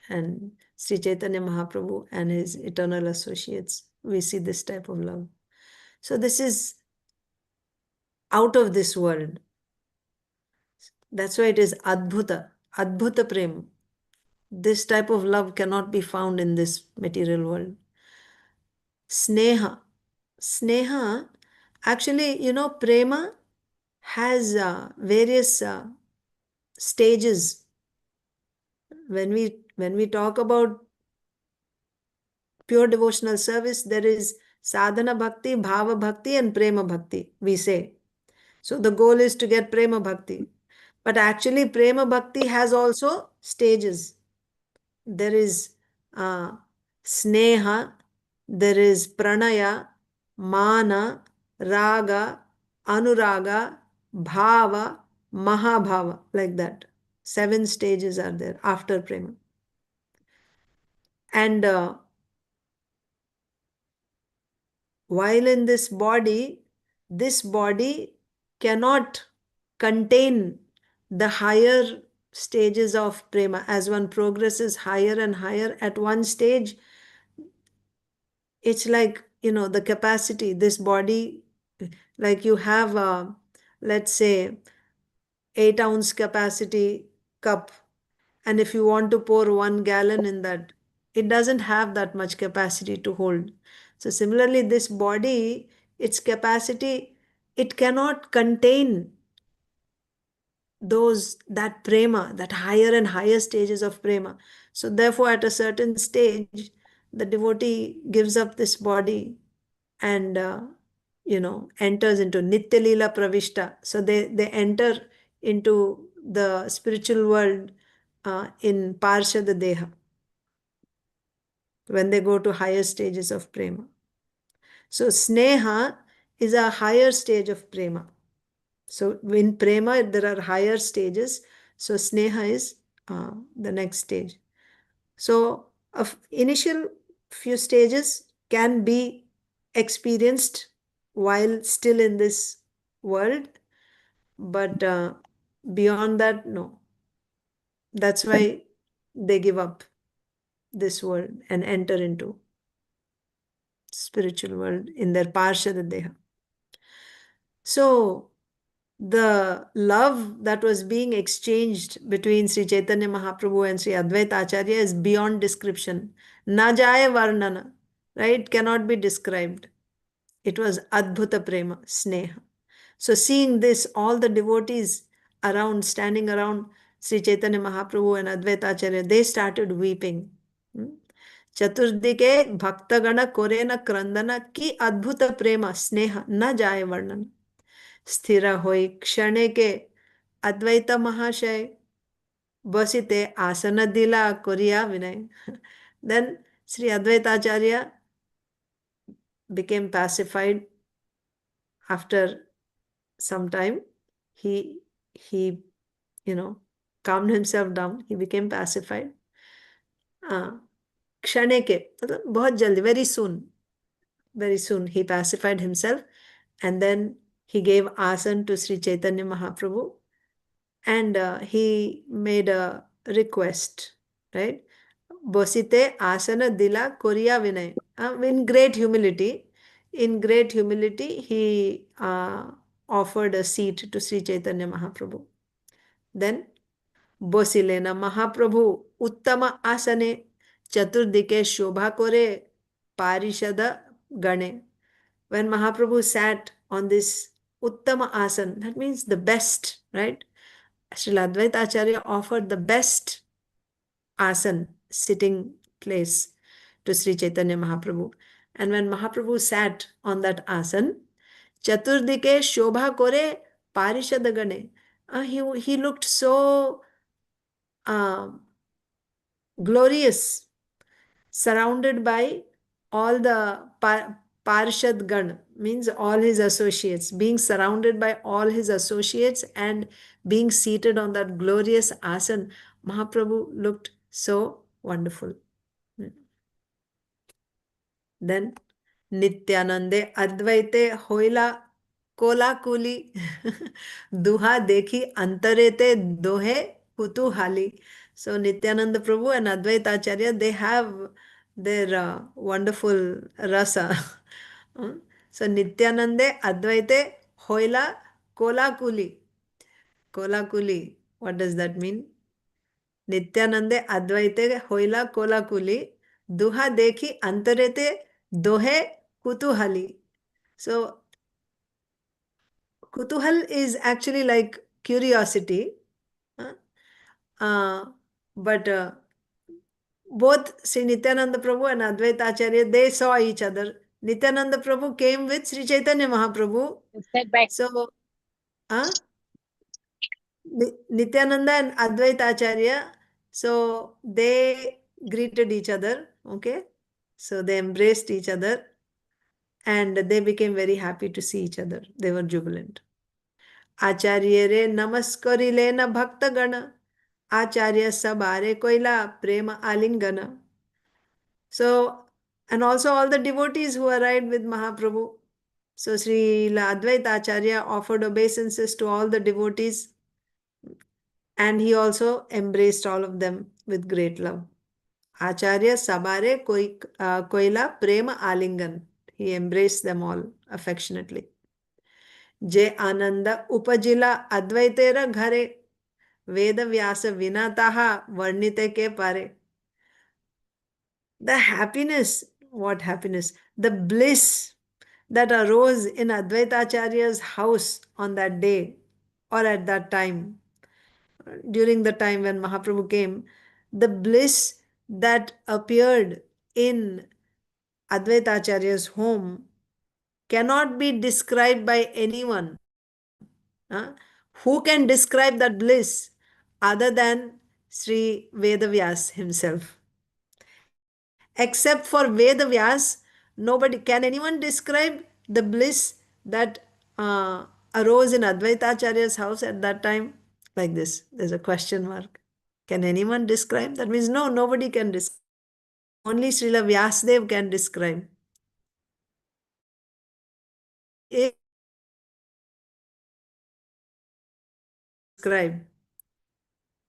and Sri Chaitanya Mahaprabhu and his eternal associates. We see this type of love. So this is out of this world. That's why it is Adbhuta, Adbhuta Prem. This type of love cannot be found in this material world. Sneha. Sneha, actually, prema has various stages. When we talk about pure devotional service, there is sadhana bhakti, bhava bhakti, and prema bhakti, we say. So the goal is to get prema bhakti. But actually, prema bhakti has also stages. There is sneha, there is pranaya, mana, raga, anuraga, bhava, mahabhava, like that. 7 stages are there after prema. And while in this body cannot contain the higher stages of prema. As one progresses higher and higher, at one stage, it's like, the capacity, this body, like you have, let's say, 8-ounce capacity cup. And if you want to pour 1 gallon in that, it doesn't have that much capacity to hold. So similarly, this body, its capacity, it cannot contain that prema, that higher and higher stages of prema. So therefore, at a certain stage, the devotee gives up this body and enters into Nitya Leela Pravishta. So they enter into the spiritual world in Parshada Deha when they go to higher stages of prema. So Sneha is a higher stage of prema. So in prema, there are higher stages. So Sneha is the next stage. So initial few stages can be experienced while still in this world, but beyond that, no. That's why they give up this world and enter into spiritual world in their Parshada Deha. So the love that was being exchanged between Sri Chaitanya Mahaprabhu and Sri Advaita Acharya is beyond description. Na jaye varnana, right? Cannot be described. It was Adbhuta Prema, Sneha. So seeing this, all the devotees standing around Sri Chaitanya Mahaprabhu and Advaita Acharya, they started weeping. Chaturdike Bhaktagana Korena Krandana ki Adbhuta Prema Sneha na jaye varnana. स्थिर होई क्षणे के अद्वैत महाशय बसिते आसन दिला Korea Vinay. Then Sri Advaitacharya became pacified after some time. He calmed himself down. He became pacified. क्षणे के मतलब बहुत जल्दी, very soon he pacified himself, and then he gave asan to Sri Chaitanya Mahaprabhu, and he made a request, right? Bosite asana dila Korea vinay. In great humility, he offered a seat to Sri Chaitanya Mahaprabhu. Then Bosilena Mahaprabhu uttama asane chaturdike shobha kore parishada gane. When Mahaprabhu sat on this uttama asan, that means the best, right? Srila Advaita Acharya offered the best asan, sitting place, to Sri Chaitanya Mahaprabhu. And when Mahaprabhu sat on that asan, Chaturdike Shobha Kore Parishadagane, he looked so glorious, surrounded by all the Parishad Gan, means all his associates, being surrounded by all his associates and being seated on that glorious asan. Mahaprabhu looked so wonderful. Then Nityanande Advaite Hoila Kolakuli Duha Dekhi Antarete Dohe Kutuhali. So Nityananda Prabhu and Advaita Acharya, they have their wonderful rasa. So Nityanande Advaite Hoila Kolakuli. Kolakuli, what does that mean? Nityanande Advaite Hoila Kolakuli Duha Dekhi Antarete Dohe Kutuhali. So Kutuhal is actually like curiosity. But both Sri Nityananda Prabhu and Advaita Acharya, they saw each other. Nityananda Prabhu came with Sri Chaitanya Mahaprabhu. So Nityananda and Advaita Acharya, so they greeted each other. Okay. So they embraced each other and they became very happy to see each other. They were jubilant. Acharya re namaskarile na bhakta gana. Acharya sabare koila prema alingana. So, and also all the devotees who arrived with Mahaprabhu. So Srila Advaita Acharya offered obeisances to all the devotees, and he also embraced all of them with great love. Acharya sabare koila prema alingan. He embraced them all affectionately. Je ananda upajila advaitera ghare Veda Vyasa Vinataha Varnite ke pare. The happiness, what happiness? The bliss that arose in Advaita Acharya's house on that day or at that time. during the time when Mahaprabhu came, the bliss that appeared in Advaita Acharya's home cannot be described by anyone. Who can describe that bliss other than Sri Vedavyas himself? Except for Vedavyas, nobody can anyone describe the bliss that arose in Advaita Acharya's house at that time? Like this, there's a question mark. Can anyone describe? That means no, nobody can describe. Only Srila Vyasdev can describe. If describe,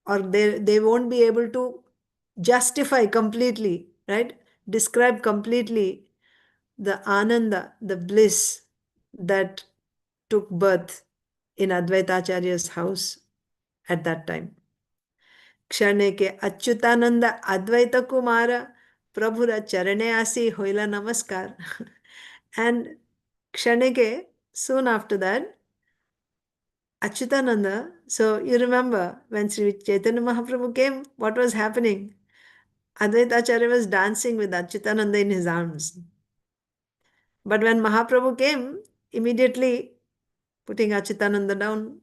or they won't be able to justify completely, right? Describe completely the ananda, the bliss that took birth in Advaita Acharya's house at that time. क्षणे के अच्युतानंद अद्वैत कुमार प्रभुर चरणे आसी होइला namaskar. And क्षणे के, soon after that, Achyutananda, so you remember when Sri Chaitanya Mahaprabhu came, what was happening? Advaita Acharya was dancing with Achyutananda in his arms. But when Mahaprabhu came, immediately putting Achyutananda down,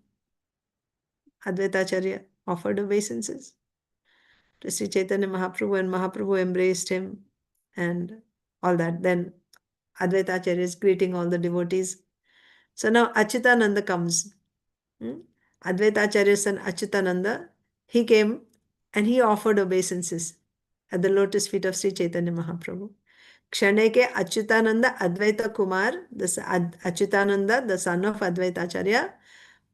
Advaita Acharya offered obeisances to Sri Chaitanya Mahaprabhu, and Mahaprabhu embraced him and all that. Then Advaita Acharya is greeting all the devotees. So now Achyutananda comes. Advaita Acharya's son Achyutananda, he came and he offered obeisances at the lotus feet of Sri Chaitanya Mahaprabhu. Kshane ke Achyutananda Advaita Kumar, Achyutananda, the son of Advaita Acharya,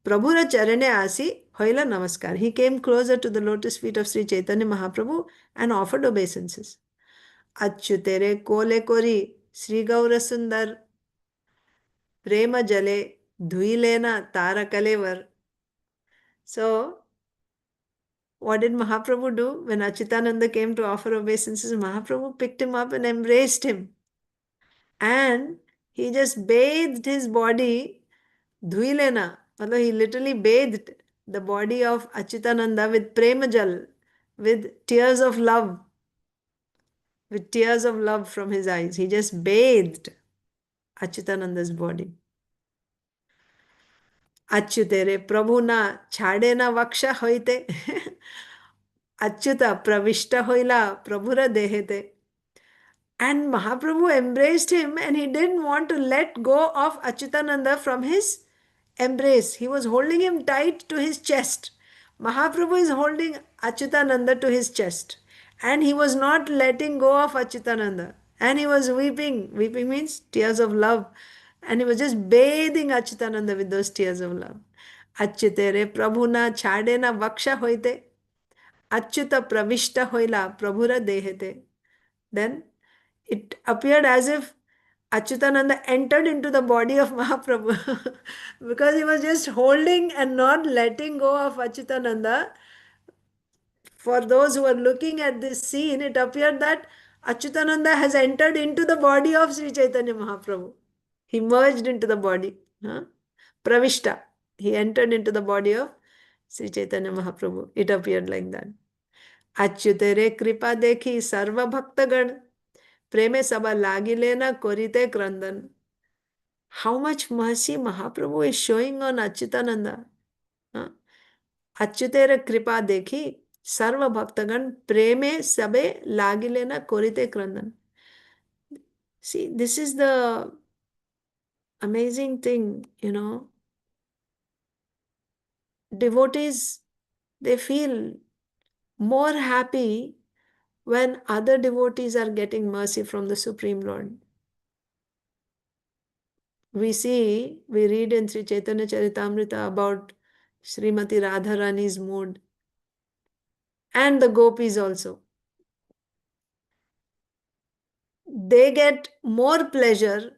Prabhura Charane Asi, Hoila Namaskar. He came closer to the lotus feet of Sri Chaitanya Mahaprabhu and offered obeisances. Achyutere Kole Kori, Sri Gaura Sundar, Prema Jale, Dhuilena Tara Kalevar. So, what did Mahaprabhu do? When Achyutananda came to offer obeisances, Mahaprabhu picked him up and embraced him. And he just bathed his body, Dhuilena. Although he literally bathed the body of Achyutananda with premajal, with tears of love. With tears of love from his eyes. He just bathed Achyutananda's body. Achyutere Prabhu na chhade na vaksha hoite. Achyuta pravishta hoila Prabhura dehete. And Mahaprabhu embraced him and he didn't want to let go of Achyutananda from his embrace. He was holding him tight to his chest. Mahaprabhu is holding Achyutananda to his chest. And he was not letting go of Achyutananda. And he was weeping. Weeping means tears of love. And he was just bathing Achyutananda with those tears of love. Achyutere Prabhuna chadena vaksha hoite. Achyuta pravishta hoila Prabhura dehete. Then it appeared as if Achyutananda entered into the body of Mahaprabhu because he was just holding and not letting go of Achyutananda. For those who are looking at this scene, it appeared that Achyutananda has entered into the body of Sri Chaitanya Mahaprabhu. He merged into the body. Pravishta. He entered into the body of Sri Chaitanya Mahaprabhu. It appeared like that. Achyutere kripa dekhi sarva bhaktagan. Preme sabha lagilena korite krandan. How much mercy Mahaprabhu is showing on Achyutananda. Achyutere kripa dekhi sarva bhaktagan preme sabe lagilena korite krandan. See, this is the amazing thing, Devotees, they feel more happy when other devotees are getting mercy from the Supreme Lord. We read in Sri Chaitanya Charitamrita about Srimati Radharani's mood and the gopis also. They get more pleasure.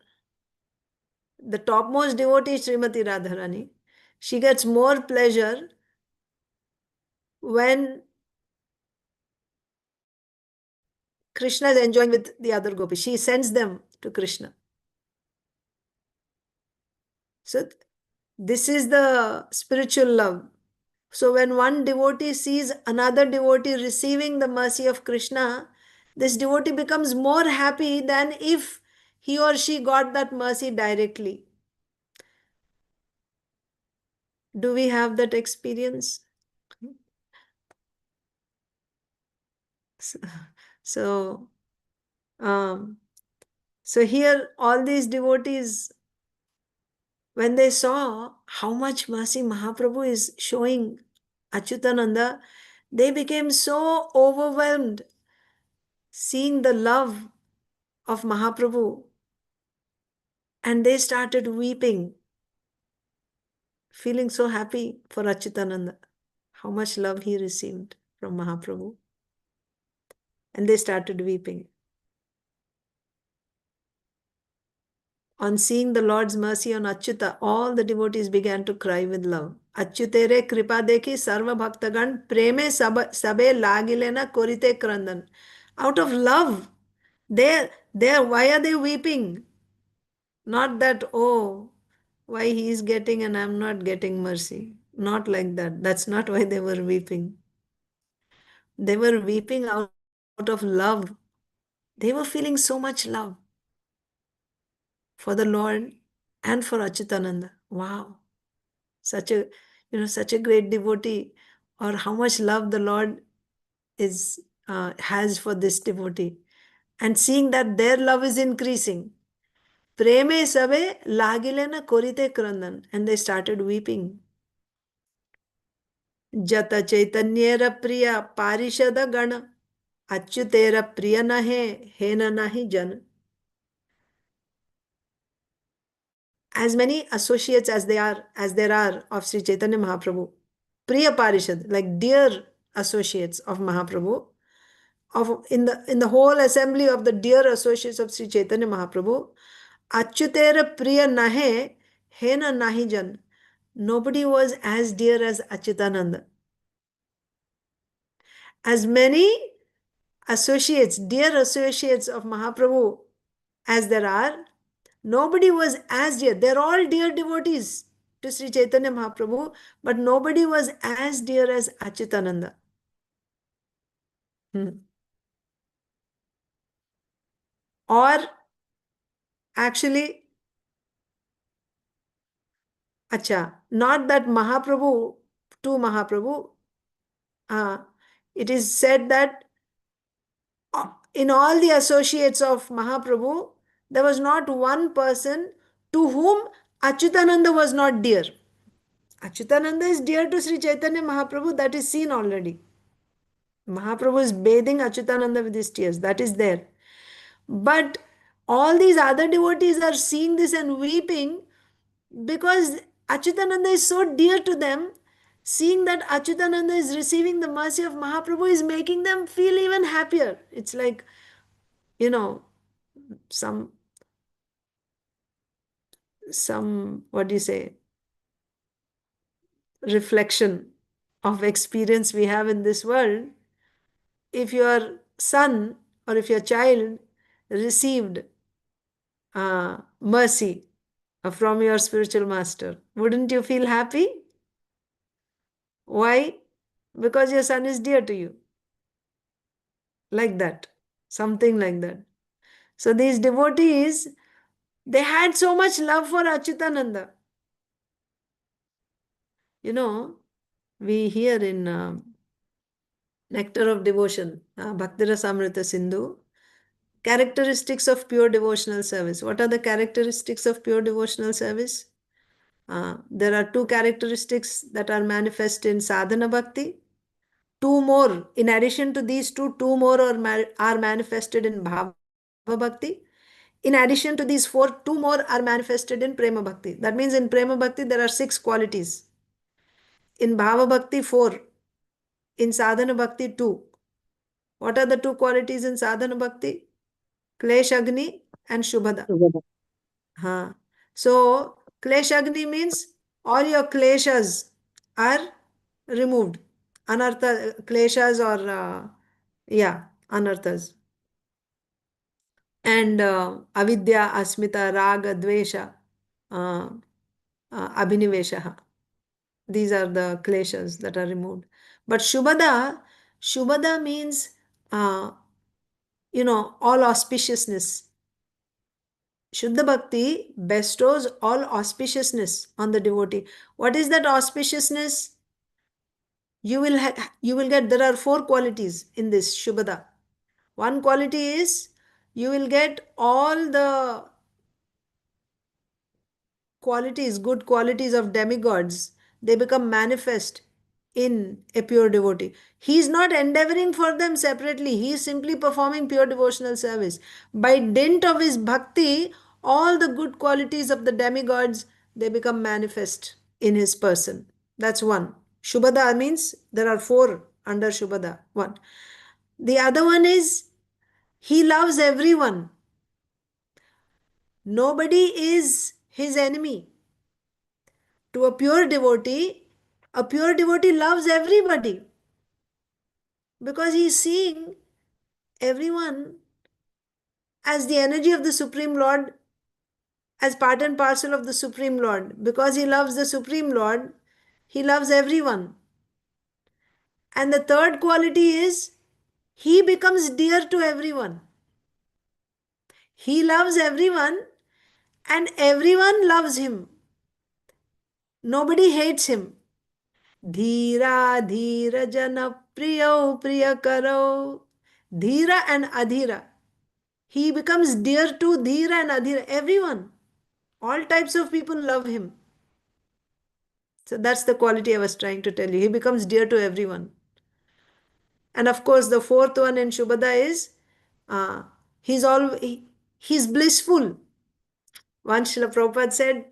The topmost devotee, Srimati Radharani, she gets more pleasure when Krishna is enjoying with the other gopis. She sends them to Krishna. So this is the spiritual love. So when one devotee sees another devotee receiving the mercy of Krishna, this devotee becomes more happy than if he or she got that mercy directly. Do we have that experience? So, so, um, so here all these devotees, when they saw how much mercy Mahaprabhu is showing Achyutananda, they became so overwhelmed seeing the love of Mahaprabhu, and they started weeping, feeling so happy for Achyutananda, how much love he received from Mahaprabhu. And they started weeping. On seeing the Lord's mercy on Achyuta, all the devotees began to cry with love. Achyutere kripa dekhi sarva bhaktagan preme sabe lagilena korite krandan. Out of love, why are they weeping? Not that, oh, why he is getting and I'm not getting mercy. Not like that. That's not why they were weeping. They were weeping out of love. They were feeling so much love for the Lord and for Achyutananda. Wow. Such a great devotee, or how much love the Lord has for this devotee. And seeing that their love is increasing. Preme sabe lagilena korite krandan. And they started weeping. Jata chaitanyera priya parishada gana. Achyutera priya nahe hena nahi jan. As many associates as there are of Sri Chaitanya Mahaprabhu, Priya Parishad, like dear associates of Mahaprabhu, in the whole assembly of the dear associates of Sri Chaitanya Mahaprabhu, Achyutera Priya Nahe Hena Nahi Jan. Nobody was as dear as Achyutananda. As many associates, dear associates of Mahaprabhu as there are, nobody was as dear. They're all dear devotees to Sri Chaitanya Mahaprabhu, but nobody was as dear as Achyutananda. Or actually, not that Mahaprabhu, to Mahaprabhu, it is said that in all the associates of Mahaprabhu, there was not one person to whom Achyutananda was not dear. Achyutananda is dear to Sri Chaitanya Mahaprabhu, that is seen already. Mahaprabhu is bathing Achyutananda with his tears, that is there. But all these other devotees are seeing this and weeping because Achyutananda is so dear to them. Seeing that Achyutananda is receiving the mercy of Mahaprabhu is making them feel even happier. It's like, some what do you say, reflection of experience we have in this world. If your son or if your child received mercy from your spiritual master, wouldn't you feel happy? Why? Because your son is dear to you. Like that. Something like that. So these devotees, they had so much love for Achyutananda. We hear in Nectar of Devotion, Bhakti Rasamrita Sindhu, characteristics of pure devotional service. What are the characteristics of pure devotional service? There are two characteristics that are manifest in sadhana bhakti. Two more, in addition to these two more are manifested in bhava bhakti. In addition to these four, two more are manifested in prema bhakti. That means in prema bhakti there are 6 qualities. In bhava bhakti, 4. In sadhana bhakti, 2. What are the 2 qualities in sadhana bhakti? Klesh Agni and Shubhada. So, Klesh Agni means all your kleshas are removed. Anartha, kleshas or, anarthas. And avidya, asmita, raga, dvesha, abhinivesha. These are the kleshas that are removed. But Shubhada means, all auspiciousness. Shuddha Bhakti bestows all auspiciousness on the devotee. What is that auspiciousness? You will get, there are 4 qualities in this Shubhada. One quality is you will get all the qualities, good qualities of demigods. They become manifest in a pure devotee. He is not endeavoring for them separately. He is simply performing pure devotional service. By dint of his bhakti, all the good qualities of the demigods, they become manifest in his person. That's one. Shubhada means there are 4 under Shubhada. One. The other one is he loves everyone. Nobody is his enemy. To a pure devotee loves everybody because he is seeing everyone as the energy of the Supreme Lord, as part and parcel of the Supreme Lord. Because he loves the Supreme Lord, he loves everyone. And the third quality is he becomes dear to everyone. He loves everyone and everyone loves him. Nobody hates him. Dhira dhira jana priyo priyakaro. Dhira and adhira. He becomes dear to dhira and adhira. Everyone. All types of people love him. So that's the quality I was trying to tell you. He becomes dear to everyone. And of course, the fourth one in Shubhada is he's he's blissful. Once Srila Prabhupada said,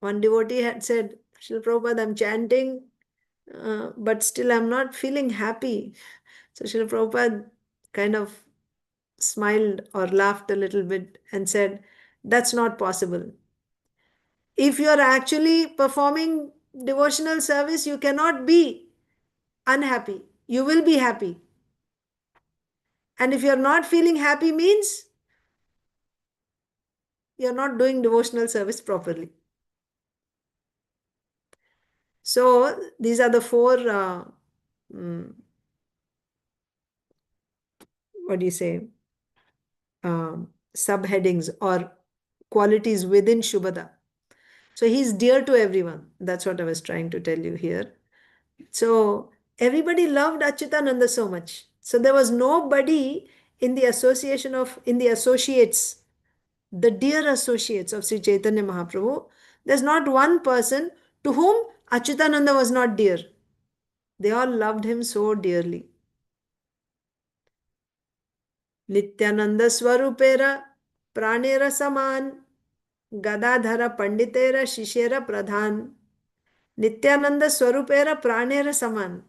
one devotee had said, Srila Prabhupada, I'm chanting, but still I'm not feeling happy. So Srila Prabhupada kind of smiled or laughed a little bit and said, that's not possible. If you are actually performing devotional service, you cannot be unhappy. You will be happy. And if you are not feeling happy means you are not doing devotional service properly. So these are the 4 what do you say, subheadings or qualities within Shubhada. So he's dear to everyone. That's what I was trying to tell you here. So everybody loved Achyutananda so much. So there was nobody in the associates, the dear associates of Sri Chaitanya Mahaprabhu, there's not one person to whom Achyutananda was not dear. They all loved him so dearly. Nityananda Swarupera Pranera Saman Gadadhara Panditera Shishera Pradhan. Nityananda Swarupera Pranera Saman.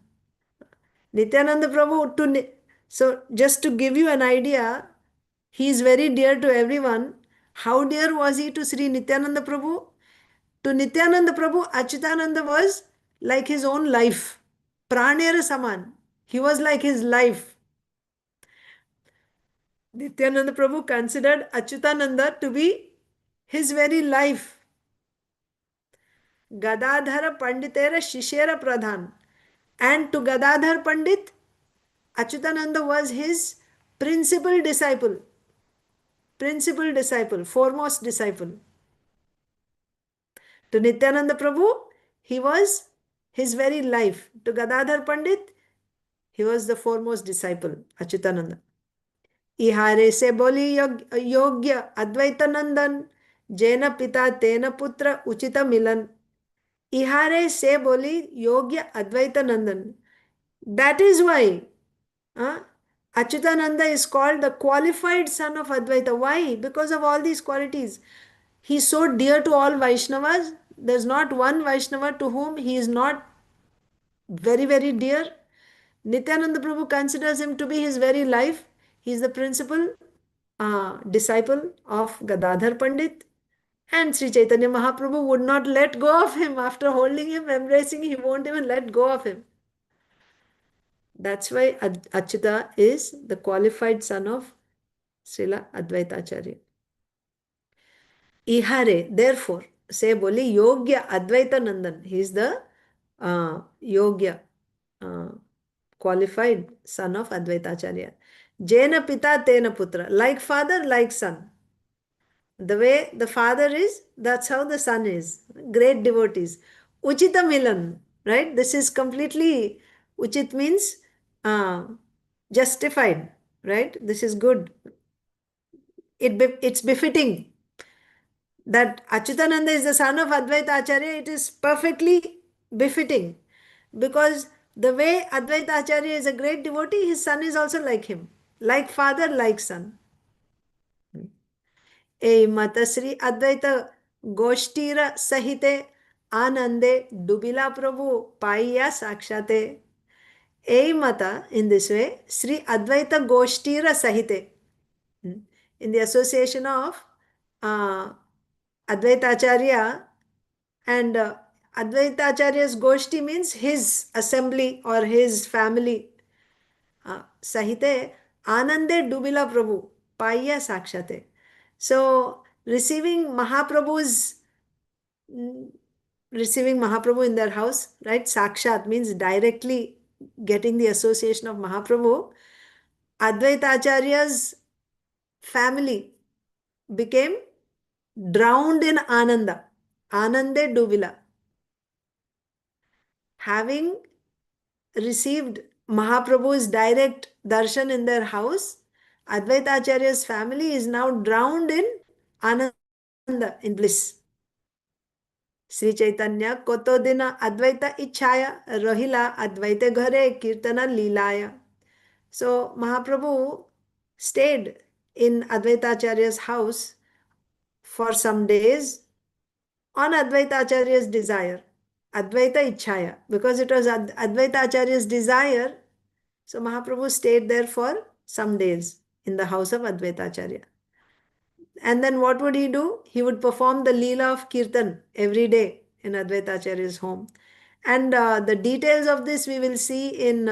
Nityananda Prabhu, so just to give you an idea, he is very dear to everyone. How dear was he to Sri Nityananda Prabhu? To Nityananda Prabhu, Achyutananda was like his own life. Pranera Saman. He was like his life. Nityananda Prabhu considered Achyutananda to be his very life. Gadadhara Panditera Shishera Pradhan. And to Gadadhar Pandit, Achyutananda was his principal disciple, foremost disciple. To Nityananda Prabhu, he was his very life. To Gadadhar Pandit, he was the foremost disciple, Achyutananda. Ihare se boli yogya Advaita Nandan, Jena pita tena putra uchita milan. Ihare se boli yogya Advaita Nandan. That is why Achyutananda is called the qualified son of Advaita. Why? Because of all these qualities. He is so dear to all Vaishnavas. There's not one Vaishnava to whom he is not very, very dear. Nityananda Prabhu considers him to be his very life. He is the principal disciple of Gadadhar Pandit. And Sri Chaitanya Mahaprabhu would not let go of him. After holding him, embracing him, he won't even let go of him. That's why Achyuta is the qualified son of Srila Advaita Acharya. Ihare, therefore, say boli Yogya Advaita Nandan. He is the Yogya, qualified son of Advaita Acharya. Jena Pita Tena Putra. Like father, like son. The way the father is, that's how the son is. Great devotees. Uchita Milan, right? This is completely, Uchit means justified, right? This is good. It's befitting that Achyutananda is the son of Advaita Acharya. It is perfectly befitting because the way Advaita Acharya is a great devotee, his son is also like him. Like father, like son. A मतश्री Advaita गोष्ठीर सहिते Anande डुबिला Prabhu पाइया साक्षाते A mata in this way Sri Advaita Goshtira Sahite in the association of Advaita Acharya and Advaita Acharya's Goshti means his assembly or his family Sahite Anande Dubila Prabhu Paya Sakshate. So receiving Mahaprabhu's receiving Mahaprabhu in their house, right? Sakshat means directly getting the association of Mahaprabhu. Advaita Acharya's family became drowned in Ananda. Anande Dubila. Having received Mahaprabhu's direct darshan in their house, Advaita Acharya's family is now drowned in Ananda, in bliss. Sri Chaitanya koto dina Advaita ichhaya rahila Advaita ghare kirtana leelaya. So Mahaprabhu stayed in Advaita Acharya's house for some days on Advaita Acharya's desire. Advaita ichhaya. Because it was Advaita Acharya's desire, so Mahaprabhu stayed there for some days in the house of Advaita Acharya. And then what would he do? He would perform the Leela of Kirtan every day in Advaita Acharya's home. And the details of this we will see in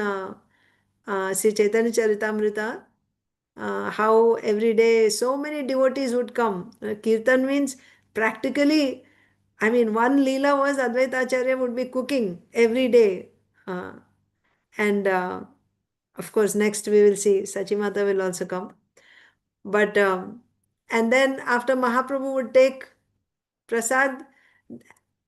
Sri Chaitanya Charitamrita, how every day so many devotees would come. Kirtan means practically, I mean, one Leela was Advaita Acharya would be cooking every day. And of course, next we will see Sachimata will also come. But and then after Mahaprabhu would take prasad,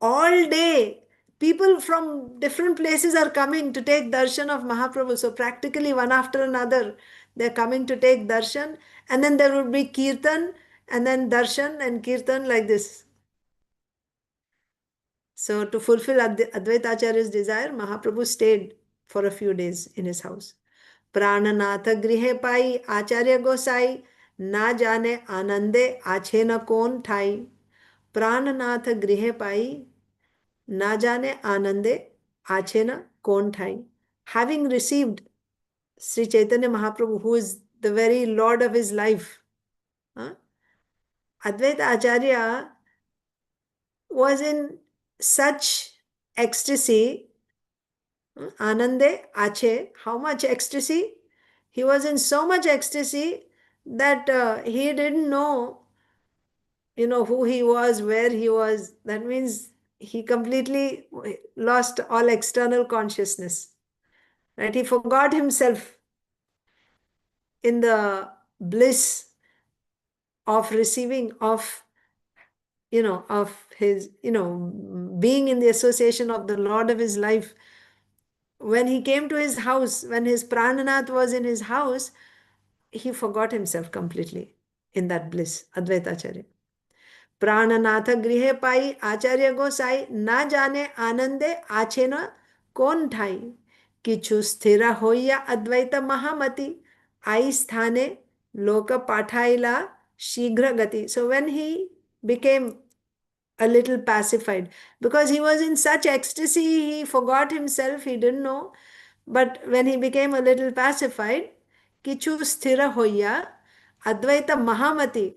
all day people from different places are coming to take darshan of Mahaprabhu. So practically one after another they're coming to take darshan, and then there would be kirtan and then darshan and kirtan like this. So to fulfill Advaita Acharya's desire, Mahaprabhu stayed for a few days in his house. प्राणनाथ गृह पाई आचार्य गोसाई ना जाने आनंदे आछे न कौन ठाई. प्राणनाथ गृह पाई ना जाने आनंदे आछे न कौन ठाई. Having received Sri Chaitanya Mahaprabhu, who is the very Lord of his life, Advaita Acharya was in such ecstasy. Anande Ache, how much ecstasy? He was in so much ecstasy that he didn't know, who he was, where he was. That means he completely lost all external consciousness. Right? He forgot himself in the bliss of receiving, of his, being in the association of the Lord of his life. When he came to his house, when his Prananath was in his house, he forgot himself completely in that bliss, Advaita Acharya. प्राणनाथ गृह पाई आचार्य गोसाई ना जाने आनंदे आछे न कौन ठाई. किछु स्थिर होइया अद्वैत महामति आई स्थाने लोक पाठाइला शीघ्र गति. So when he became a little pacified, because he was in such ecstasy, he forgot himself, he didn't know. But when he became a little pacified, किछु स्थिर होइया अद्वैत महामति.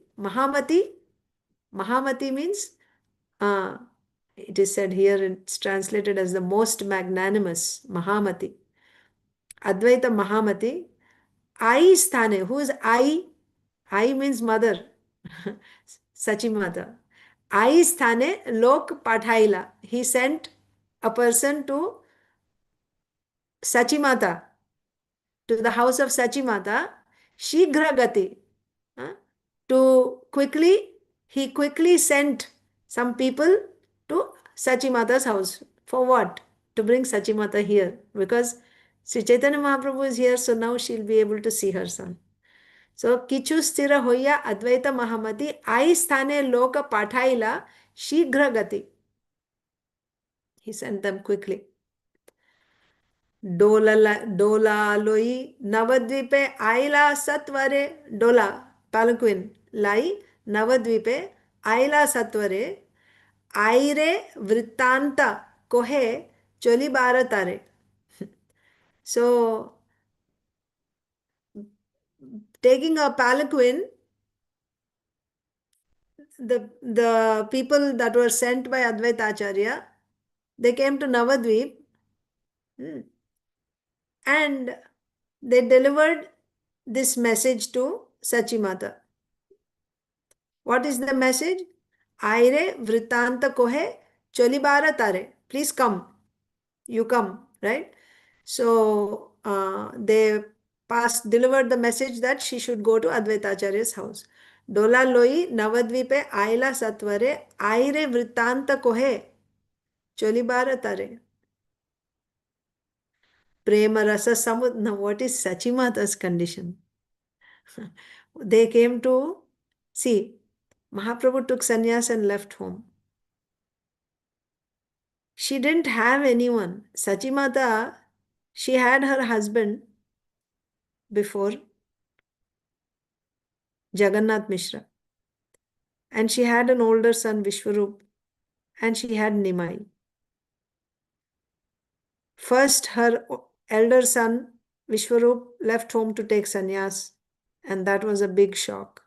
Mahamati means, it is said here, it's translated as the most magnanimous, Mahamati. Advaita Mahamati. Ai sthane. Who is Ai? Ai means mother. Sachimata. Ai sthane lok pathaila. He sent a person to Sachimata, to the house of Sachimata, Shighra Gati. He quickly sent some people to Sachimata's house. For what? To bring Sachimata here. Because Sri Chaitanya Mahaprabhu is here, so now she'll be able to see her son. So, Kichu Stira Hoya Advaita Mahamati, Ai Sthane Loka Pathaila, Shighra Gati. He sent them quickly. डोला लोई नवद्वीपे आइला सत्वरे डोला palanquin लाई नवद्वीपे आइला सत्वरे आइरे वृत्तांत कोहे चोली बारतारे. So taking a palanquin, the people that were sent by Advaita Acharya, they came to Navadvip, and they delivered this message to Sachimata. What is the message? Aire Vritanta Kohe Cholibara Tare. Please come. You come, right? So they delivered the message that she should go to Advaita Acharya's house. Dola Loi Navadvipe Aila Satvare Aire Vritanta Kohe Cholibara Tare. Prema Rasa Samud. Now, what is Sachimata's condition? They came to see. Mahaprabhu took sannyas and left home. She didn't have anyone. Sachimata, she had her husband before, Jagannath Mishra. And she had an older son, Vishwarup. And she had Nimai. First, her elder son, Vishwarup, left home to take sannyas. And that was a big shock.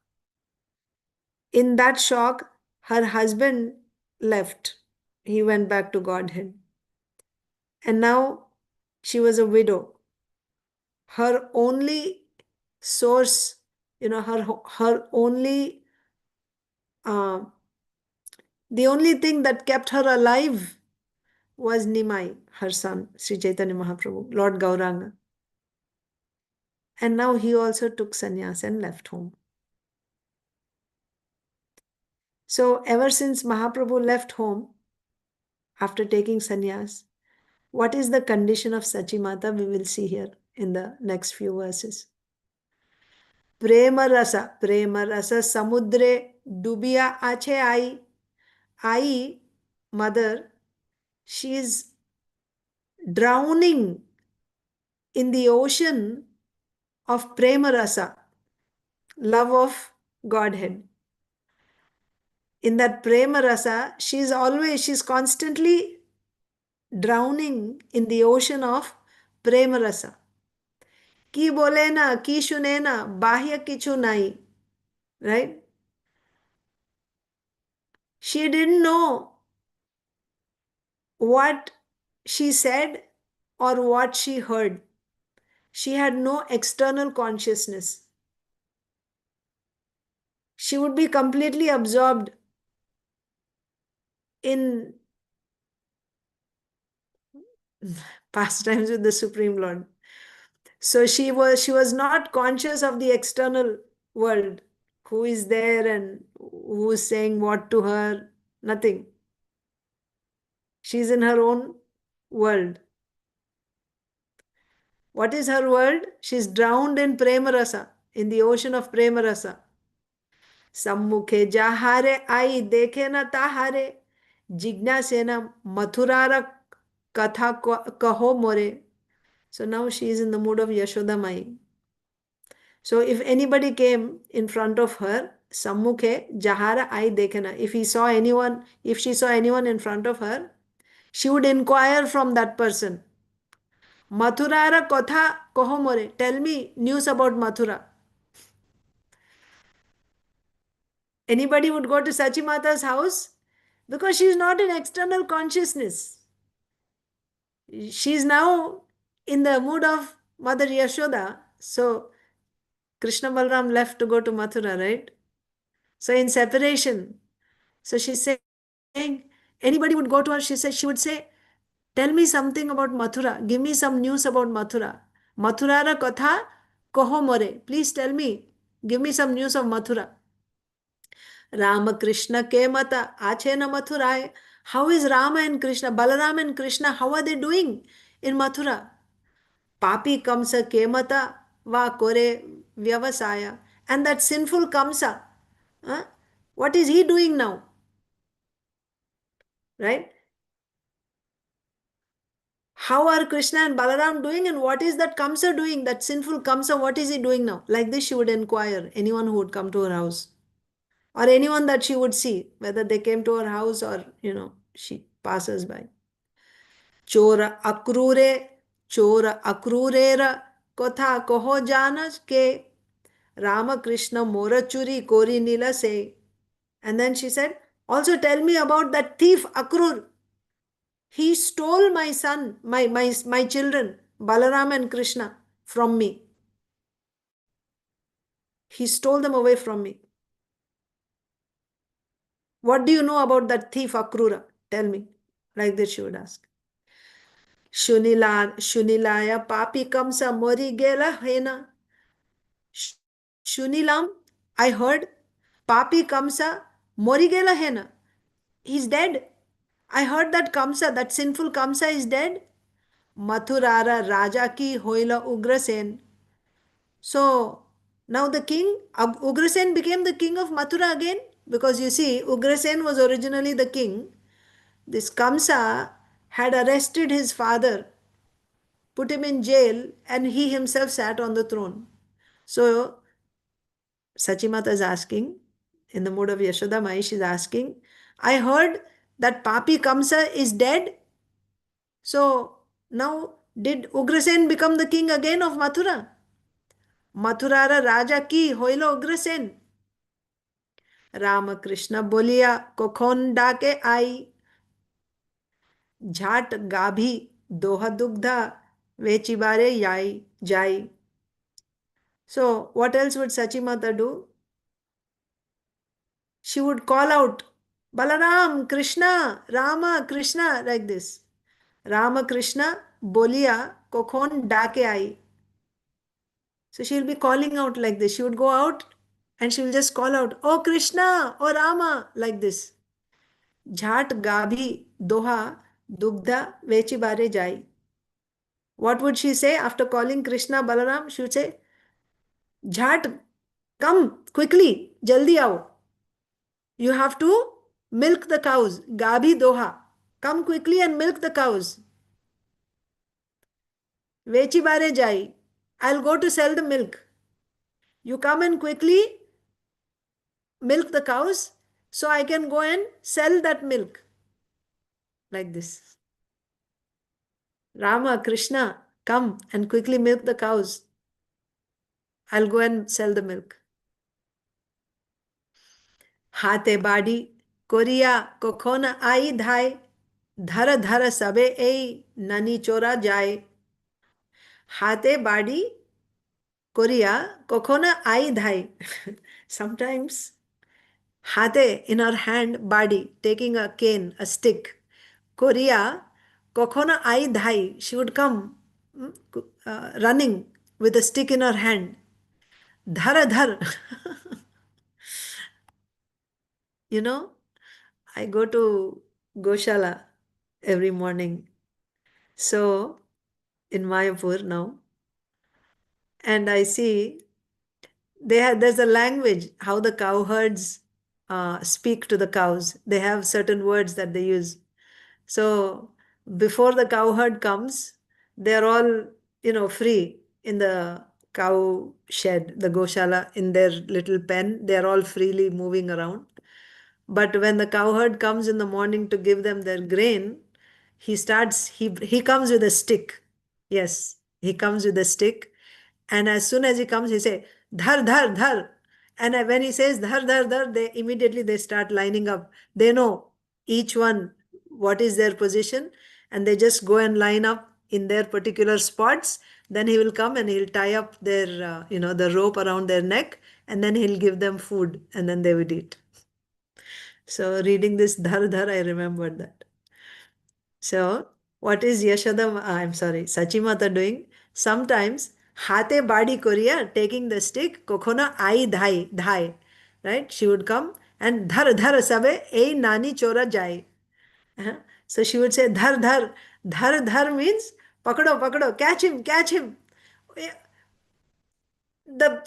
In that shock, her husband left. He went back to Godhead. And now she was a widow. Her only source, her only, the only thing that kept her alive was Nimai, her son, Sri Chaitanya Mahaprabhu, Lord Gauranga. And now he also took sannyas and left home. So ever since Mahaprabhu left home, after taking sannyas, what is the condition of Sachimata? We will see here in the next few verses. Prema rasa samudre dubiya ache ai, mother, she is drowning in the ocean of prema rasa, love of Godhead. In that prema rasa, she's constantly drowning in the ocean of prema rasa. Ki bole na, ki shune na, bahya kichu nai. Right? She didn't know what she said or what she heard. She had no external consciousness. She would be completely absorbed in pastimes with the Supreme Lord. So she was not conscious of the external world, who is there and who is saying what to her, nothing. She's in her own world. What is her world? She's drowned in prema rasa, in the ocean of prema rasa. Sammukhe jahare ai dekhe na tahare, jignasena mathurara katha kaho more. So now she is in the mood of Yashoda Mai. So if anybody came in front of her, Sammukhe jahara ai dekhena. If she saw anyone in front of her, she would inquire from that person. Mathurara katha kaho more. Tell me news about Mathura. Anybody would go to Sachimata's house because she is not in external consciousness. She is now in the mood of Mother Yashoda. So Krishna Balram left to go to Mathura, right? So in separation, So she's saying, anybody would go to her, she would say, tell me something about Mathura. Give me some news about Mathura. Mathurara katha koho more. Please tell me. Give me some news of Mathura. Ramakrishna ke mata ache na Mathurae. How is Rama and Krishna, Balaram and Krishna, how are they doing in Mathura? Papi Kamsa ke mata va kore vyavasaya. And that sinful Kamsa, what is he doing now? Right? How are Krishna and Balaram doing, and what is that Kamsa doing? That sinful Kamsa, what is he doing now? Like this she would inquire anyone who would come to her house, or anyone that she would see, whether they came to her house or, she passes by. Chora akrurera kotha koho janas ke Rama Krishna mora churi kori nila se. And then she said, also tell me about that thief Akrur. He stole my son, my children, Balaram and Krishna, from me. He stole them away from me. What do you know about that thief Akrura? Tell me. Like this she would ask. Shunilaya papi kamsa mori gela hena. Shunilam, I heard, papi kamsa mori gela hena. He's dead. I heard that Kamsa, that sinful Kamsa is dead. Mathurara Raja ki hoila Ugrasen. So now the king, Ugrasen became the king of Mathura again. Because you see, Ugrasen was originally the king. This Kamsa had arrested his father, put him in jail, and he himself sat on the throne. So Sachimata is asking, in the mood of Yashoda Mai, she's asking, I heard that Papi Kamsa is dead. So now did Ugrasen become the king again of Mathura? Mathurara Raja ki hoilo Ugrasen. Ramakrishna bolia kokhon dake ai. Jhat gabhi doha dugdha vechibare yai jai. So what else would Sachimata do? She would call out Balaram, Krishna, Rama, Krishna, like this. Rama Krishna bolia kokhon dake ai. So she'll be calling out like this. She would go out and she will just call out, oh Krishna, oh Rama, like this. Jhat gabhi doha dugdha vechibare jai. What would she say after calling Krishna, Balaram? She would say, Jhat, come quickly, jaldi aao. You have to milk the cows. Gabhi doha. Come quickly and milk the cows. Vechibare jai. I'll go to sell the milk. You come and quickly milk the cows so I can go and sell that milk. Like this. Rama, Krishna, come and quickly milk the cows. I'll go and sell the milk. Hate badi, Korea, kokhona ai dhai, dhara dhara sabe ei, nani chora jai. Hate badi, Korea, kokhona ai dhai. Sometimes hate in her hand, body, taking a cane, a stick. Korea, kokhona ai dhai. She would come running with a stick in her hand. Dhara dhar. You know, I go to Goshala every morning. So in Mayapur now, and I see there's a language how the cowherds speak to the cows. They have certain words that they use. So before the cowherd comes, they're all, free in the cow shed, the Goshala, in their little pen. They're all freely moving around. But when the cowherd comes in the morning to give them their grain, he comes with a stick. Yes, he comes with a stick. And as soon as he comes, he say, dhar, dhar, dhar. And when he says dhar, dhar, dhar, they start lining up. They know each one what is their position, and they just go and line up in their particular spots. Then he will come and he'll tie up their, the rope around their neck, and then he'll give them food, and then they would eat. So reading this dhar dhar, I remembered that. So what is Yashoda, I'm sorry, Sachimata doing? Sometimes hate badi korea, taking the stick, kokhona ai dhai, dhai, right? She would come and dhar dhar sabe, ei nani chora jai. So she would say dhar dhar. Dhar dhar means pakado, pakado, catch him, catch him. The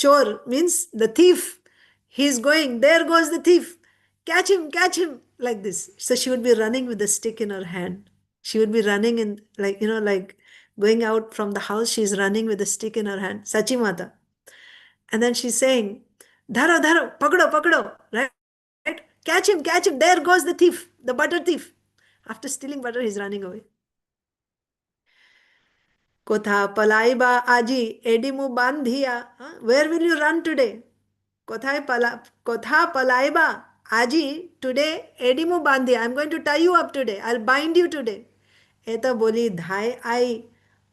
chor means the thief. He's going, there goes the thief. Catch him, like this. So she would be running with the stick in her hand. She would be running in, like, like going out from the house, she's running with a stick in her hand. Sachimata. And then she's saying, Dharo, dharo, pakado, pakado, right? Right? Catch him, there goes the thief, the butter thief. After stealing butter, he's running away. Kotha palaiba aji edimu bandhiya. Where will you run today? Kotha palaiba aji today edimu bandhiya. I'm going to tie you up today. I'll bind you today. Eta boli dhai ai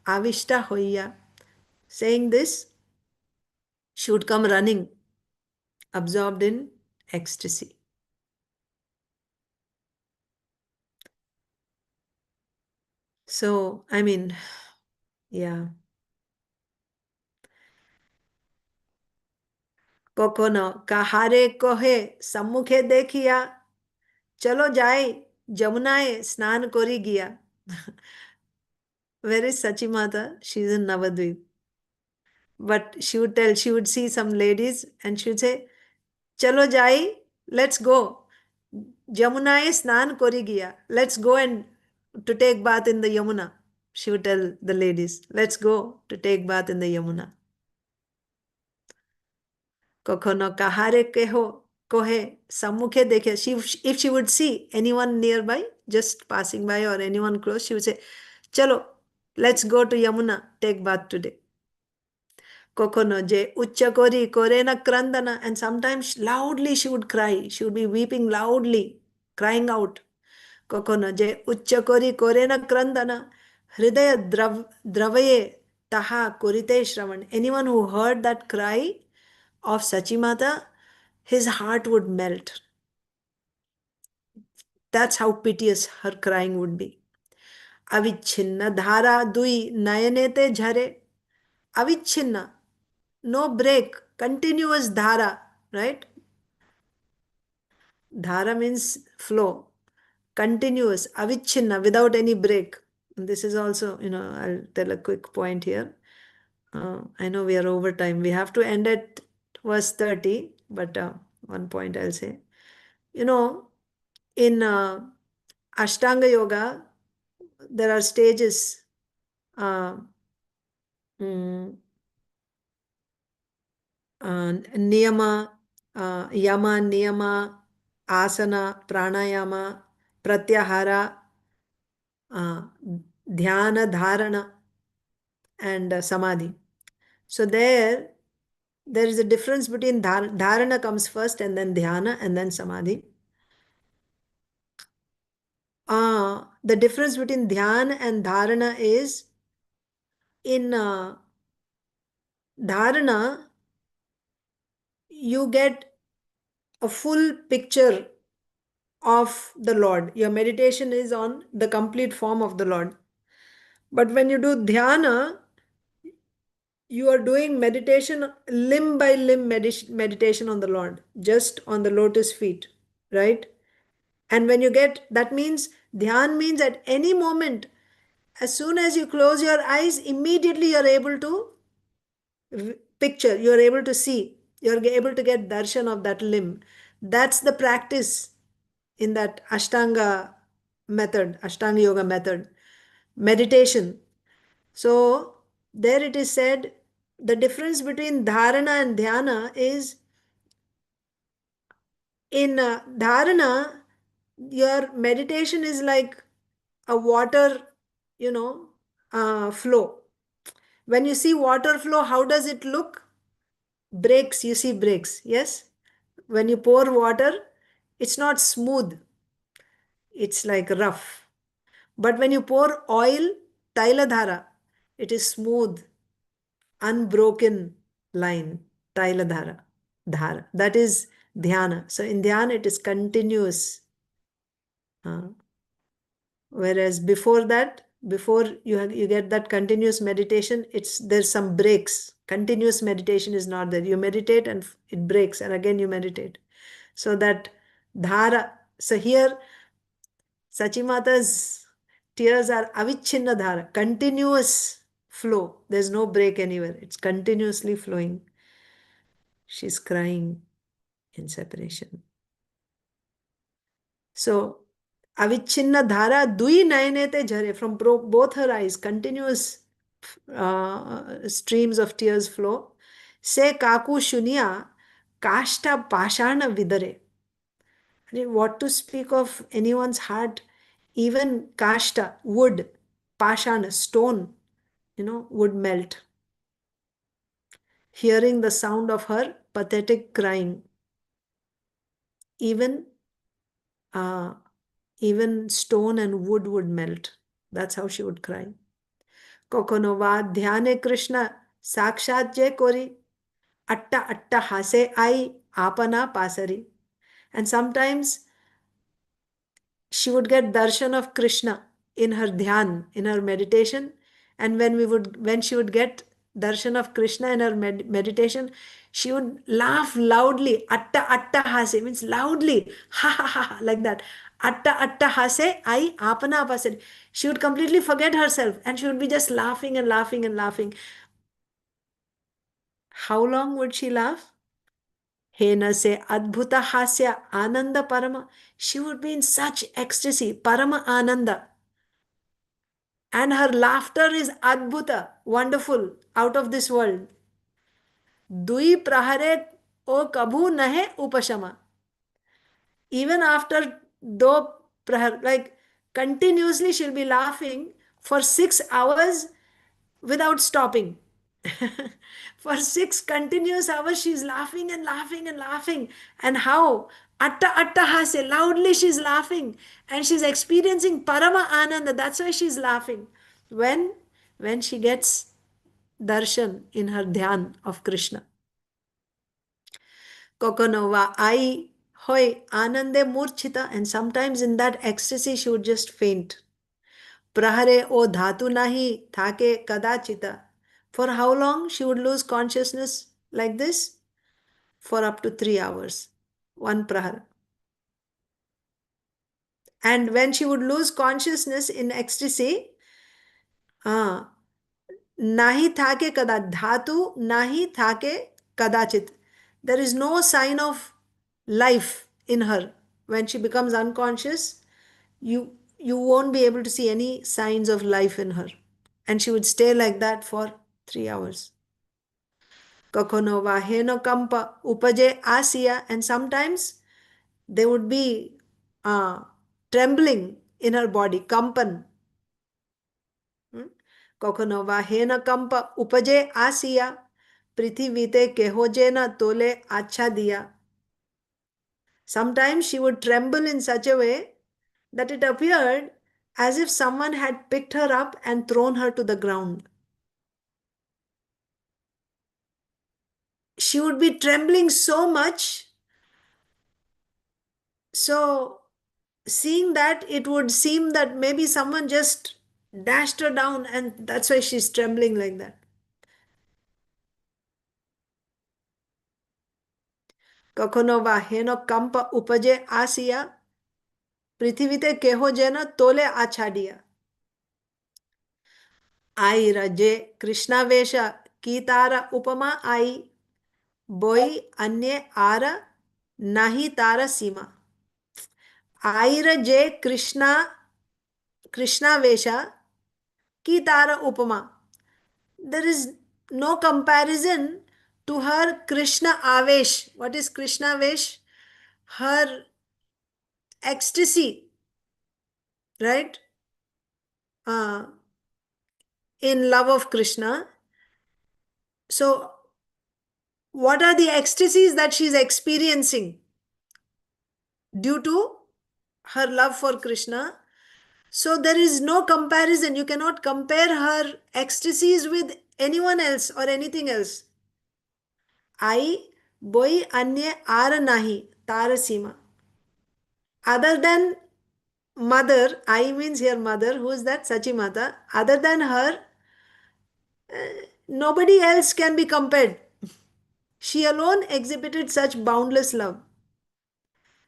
avishta hoiya. Saying this, she would come running, absorbed in ecstasy. So, I mean, yeah. কখনো কাহারে কহে সম্মুখে দেখিয়া চলো যাই যমুনায় স্নান করি গিয়া. Where is Sachimata? She's in Navadvip. But she would see some ladies and she would say, chalo jai, let's go. Jamunaye snan kori gaya. Let's go and to take bath in the Yamuna. She would tell the ladies, let's go to take bath in the Yamuna. কখনো কাহারে কোহে সম্মুখে দেখে, if she would see anyone nearby just passing by or anyone close, she would say, chalo, let's go to Yamuna, take bath today. Kokono je uccha kori kore na krandana, and sometimes loudly she would cry. She would be weeping loudly, crying out. Kokono je uccha kori kore na krandana, hridaya dravaye taha kurite shravan. Anyone who heard that cry of Sachimata, his heart would melt. That's how piteous her crying would be. Avichinna dhara dui nayanete jhare. Avichinna, no break, continuous dhara, right? Dhara means flow, continuous, avichinna, without any break. This is also, I'll tell a quick point here. I know we are over time. We have to end at verse 30, but one point I'll say. In Ashtanga Yoga, there are stages. Niyama, yama, niyama, asana, pranayama, pratyahara, dhyana, dharana, and samadhi. So there is a difference between dharana comes first and then dhyana and then samadhi. The difference between dhyana and dharana is, in dharana, you get a full picture of the Lord. Your meditation is on the complete form of the Lord. But when you do dhyana, you are doing meditation, limb by limb meditation on the Lord, just on the lotus feet, right? And when you get, that means, dhyan means at any moment, as soon as you close your eyes, immediately you're able to picture, you're able to see, you're able to get darshan of that limb. That's the practice in that Ashtanga method, Ashtanga Yoga method, meditation. So there it is said, the difference between dharana and dhyana is, in dharana, your meditation is like a water, flow. When you see water flow, how does it look? Breaks, you see breaks, yes? When you pour water, it's not smooth. It's like rough. But when you pour oil, tailadhara, it is smooth, unbroken line, tailadhara, dhara. That is dhyana. So in dhyana, it is continuous. Whereas before that, before you get that continuous meditation, there's some breaks. Continuous meditation is not there. You meditate and it breaks, and again you meditate. So that dhara. So here, Sachimata's tears are avichinna dhara, continuous flow. There's no break anywhere. It's continuously flowing. She's crying in separation. So, avichinna dhara dui nayanete jhare, from both her eyes, continuous streams of tears flow. Se kaku shunya kashta pashana vidare. What to speak of anyone's heart? Even kashta, wood, pashana, stone, would melt. Hearing the sound of her pathetic crying, even stone and wood would melt. That's how she would cry. Kokonova dhyane Krishna sakshat je kori, atta atta hase ai apana pasari. And sometimes she would get darshan of Krishna in her dhyan, in her meditation. And when she would get darshan of Krishna in her meditation, she would laugh loudly. Atta atta hase means loudly, ha ha ha, like that. Atta atta hase ai apana pasari. She would completely forget herself and she would be just laughing and laughing and laughing. How long would she laugh? Hena se adbhuta hasya ananda parama. She would be in such ecstasy, parama ananda. And her laughter is adbhuta, wonderful, out of this world. Dui prahare o kabhu nahe upashama. Even after do prahar, like continuously she'll be laughing for 6 hours without stopping. For 6 continuous hours, she's laughing and laughing and laughing. And how? Atta atta hase, loudly she's laughing. And she's experiencing parama ananda. That's why she's laughing. When? When she gets darshan in her dhyan of Krishna. Kokonova ai hoy anande murchita. And sometimes in that ecstasy, she would just faint. Prahare o dhatu nahi thake kadachita. For how long she would lose consciousness like this? For up to 3 hours. One prahara. And when she would lose consciousness in ecstasy, nahi thake kada dhatu, nahi thake kadachit. There is no sign of life in her. When she becomes unconscious, you won't be able to see any signs of life in her. And she would stay like that for 3 hours. Kakono vaheno kampa upaje asiya. And sometimes there would be trembling in her body, kampan. Kakono vahena kampa upaje asiya. Prithivite kehojena tole acha diya. Sometimes she would tremble in such a way that it appeared as if someone had picked her up and thrown her to the ground. She would be trembling so much. So, seeing that, it would seem that maybe someone just dashed her down and that's why she's trembling like that. Kakono va heno kampa upaje asiya. Prithivite keho jena tole achadiya. Ai raje Krishna vesha kitara upama ai. Boy anye ara nahi tara sima. Aira je Krishna Vesha ki tara upama. There is no comparison to her Krishna Avesh. What is Krishna Vesh? Her ecstasy, right? In love of Krishna. So, what are the ecstasies that she's experiencing due to her love for Krishna? So there is no comparison. You cannot compare her ecstasies with anyone else or anything else. I boi anye aar nahi tar sima. Other than mother, I means here mother, who is that? Sachi Mata. Other than her, nobody else can be compared. She alone exhibited such boundless love.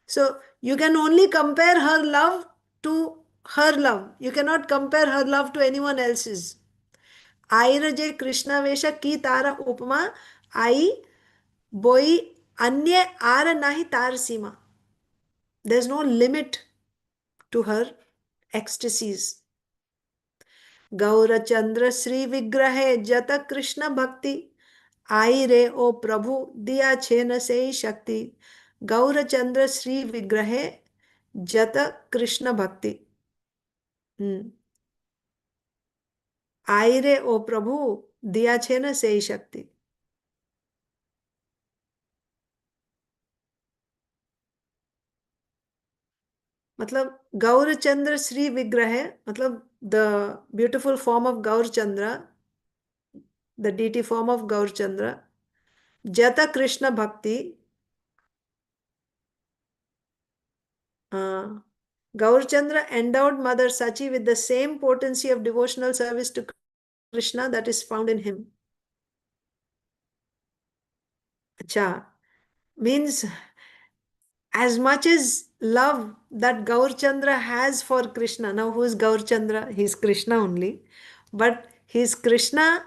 So you can only compare her love to her love. You cannot compare her love to anyone else's. Airaje Krishna Vesha ki tara upama ai boi anya ara nahi tar sima. There's no limit to her ecstasies. Gaurachandra Shri विग्रहे जत कृष्ण भक्ति आई रे ओ प्रभु दिया छेन से शक्ति. गौरचंद्र श्री विग्रहे जत कृष्ण भक्ति. आई रे ओ प्रभु दिया छेन से शक्ति. मतलब गौरचंद्र श्री विग्रह मतलब the beautiful form of Gaurachandra, the deity form of Gaurachandra. जत कृष्ण भक्ति, Gaurchandra endowed Mother Sachi with the same potency of devotional service to Krishna that is found in him. Acha, means as much as love that Gaurchandra has for Krishna. Now who is Gaurchandra? He is Krishna only. But he is Krishna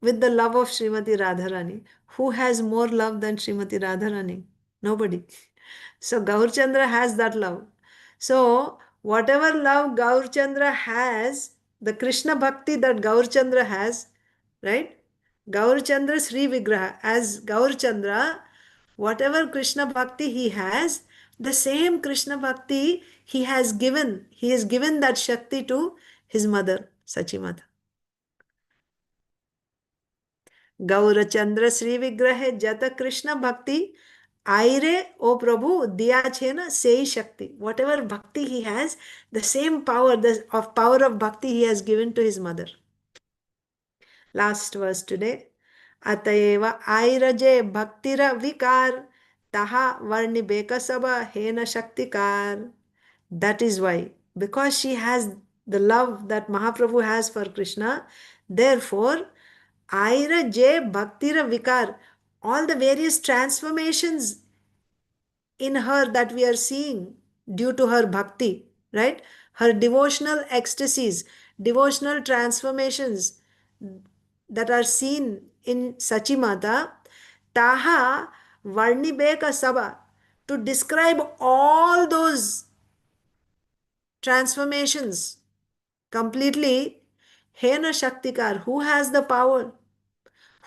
with the love of Srimati Radharani. Who has more love than Srimati Radharani? Nobody. So Gaurchandra has that love. So whatever love Gaurchandra has, the Krishna bhakti that Gaurchandra has, right? Gaurchandra Sri Vigraha, as Gaurchandra, whatever Krishna bhakti he has, the same Krishna bhakti he has given that Shakti to his mother, Sachimata. Gaurachandra Shri विग्रह जत कृष्ण भक्ति आयरे ओ प्रभु दिया छेन से शक्ति. Whatever bhakti he has, the same power, the power of bhakti he has given to his mother. Last verse today. अतएव आयरजे भक्तिर विकार तहा वर्णि बेकसब हेन शक्तिकार. That is why, because she has the love that Mahaprabhu has for Krishna, therefore Aira J Bhaktira Vikar, all the various transformations in her that we are seeing due to her bhakti, right? Her devotional ecstasies, devotional transformations that are seen in Sachimata, Taha Varnibeka Sabha, to describe all those transformations completely, Hena Shaktikar, who has the power?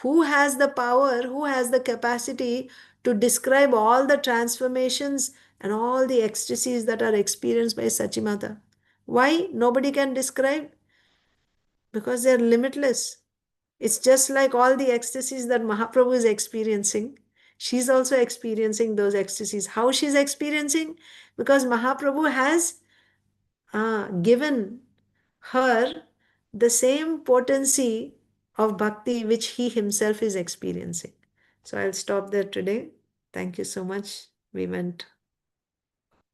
Who has the power, who has the capacity to describe all the transformations and all the ecstasies that are experienced by Sachimata? Why nobody can describe? Because they are limitless. It's just like all the ecstasies that Mahaprabhu is experiencing. She's also experiencing those ecstasies. How she's experiencing? Because Mahaprabhu has given her the same potency of bhakti which he himself is experiencing. So I'll stop there today. Thank you so much. We went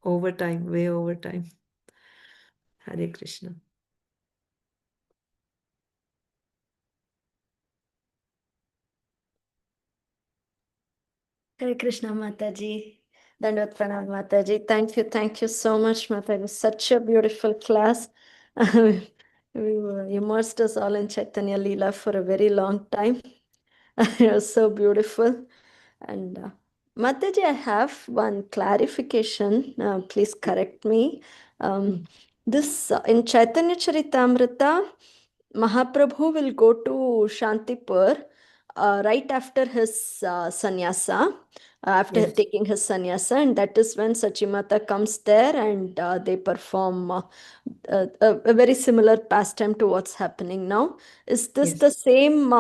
over time, way over time. Hare Krishna.
Hare Krishna Mataji. Dandavat Pranam Mataji. Thank you so much, Mata. It was such a beautiful class. We were immersed us all in Chaitanya Leela for a very long time. It was so beautiful. And Mataji, I have one clarification. Please correct me. This in Chaitanya Charitamrita, Mahaprabhu will go to Shantipur right after his sannyasa, after
Yes.
taking his sannyasa, and that is when Sachimata comes there and they perform a very similar pastime to what's happening now. Is this
Yes.
the same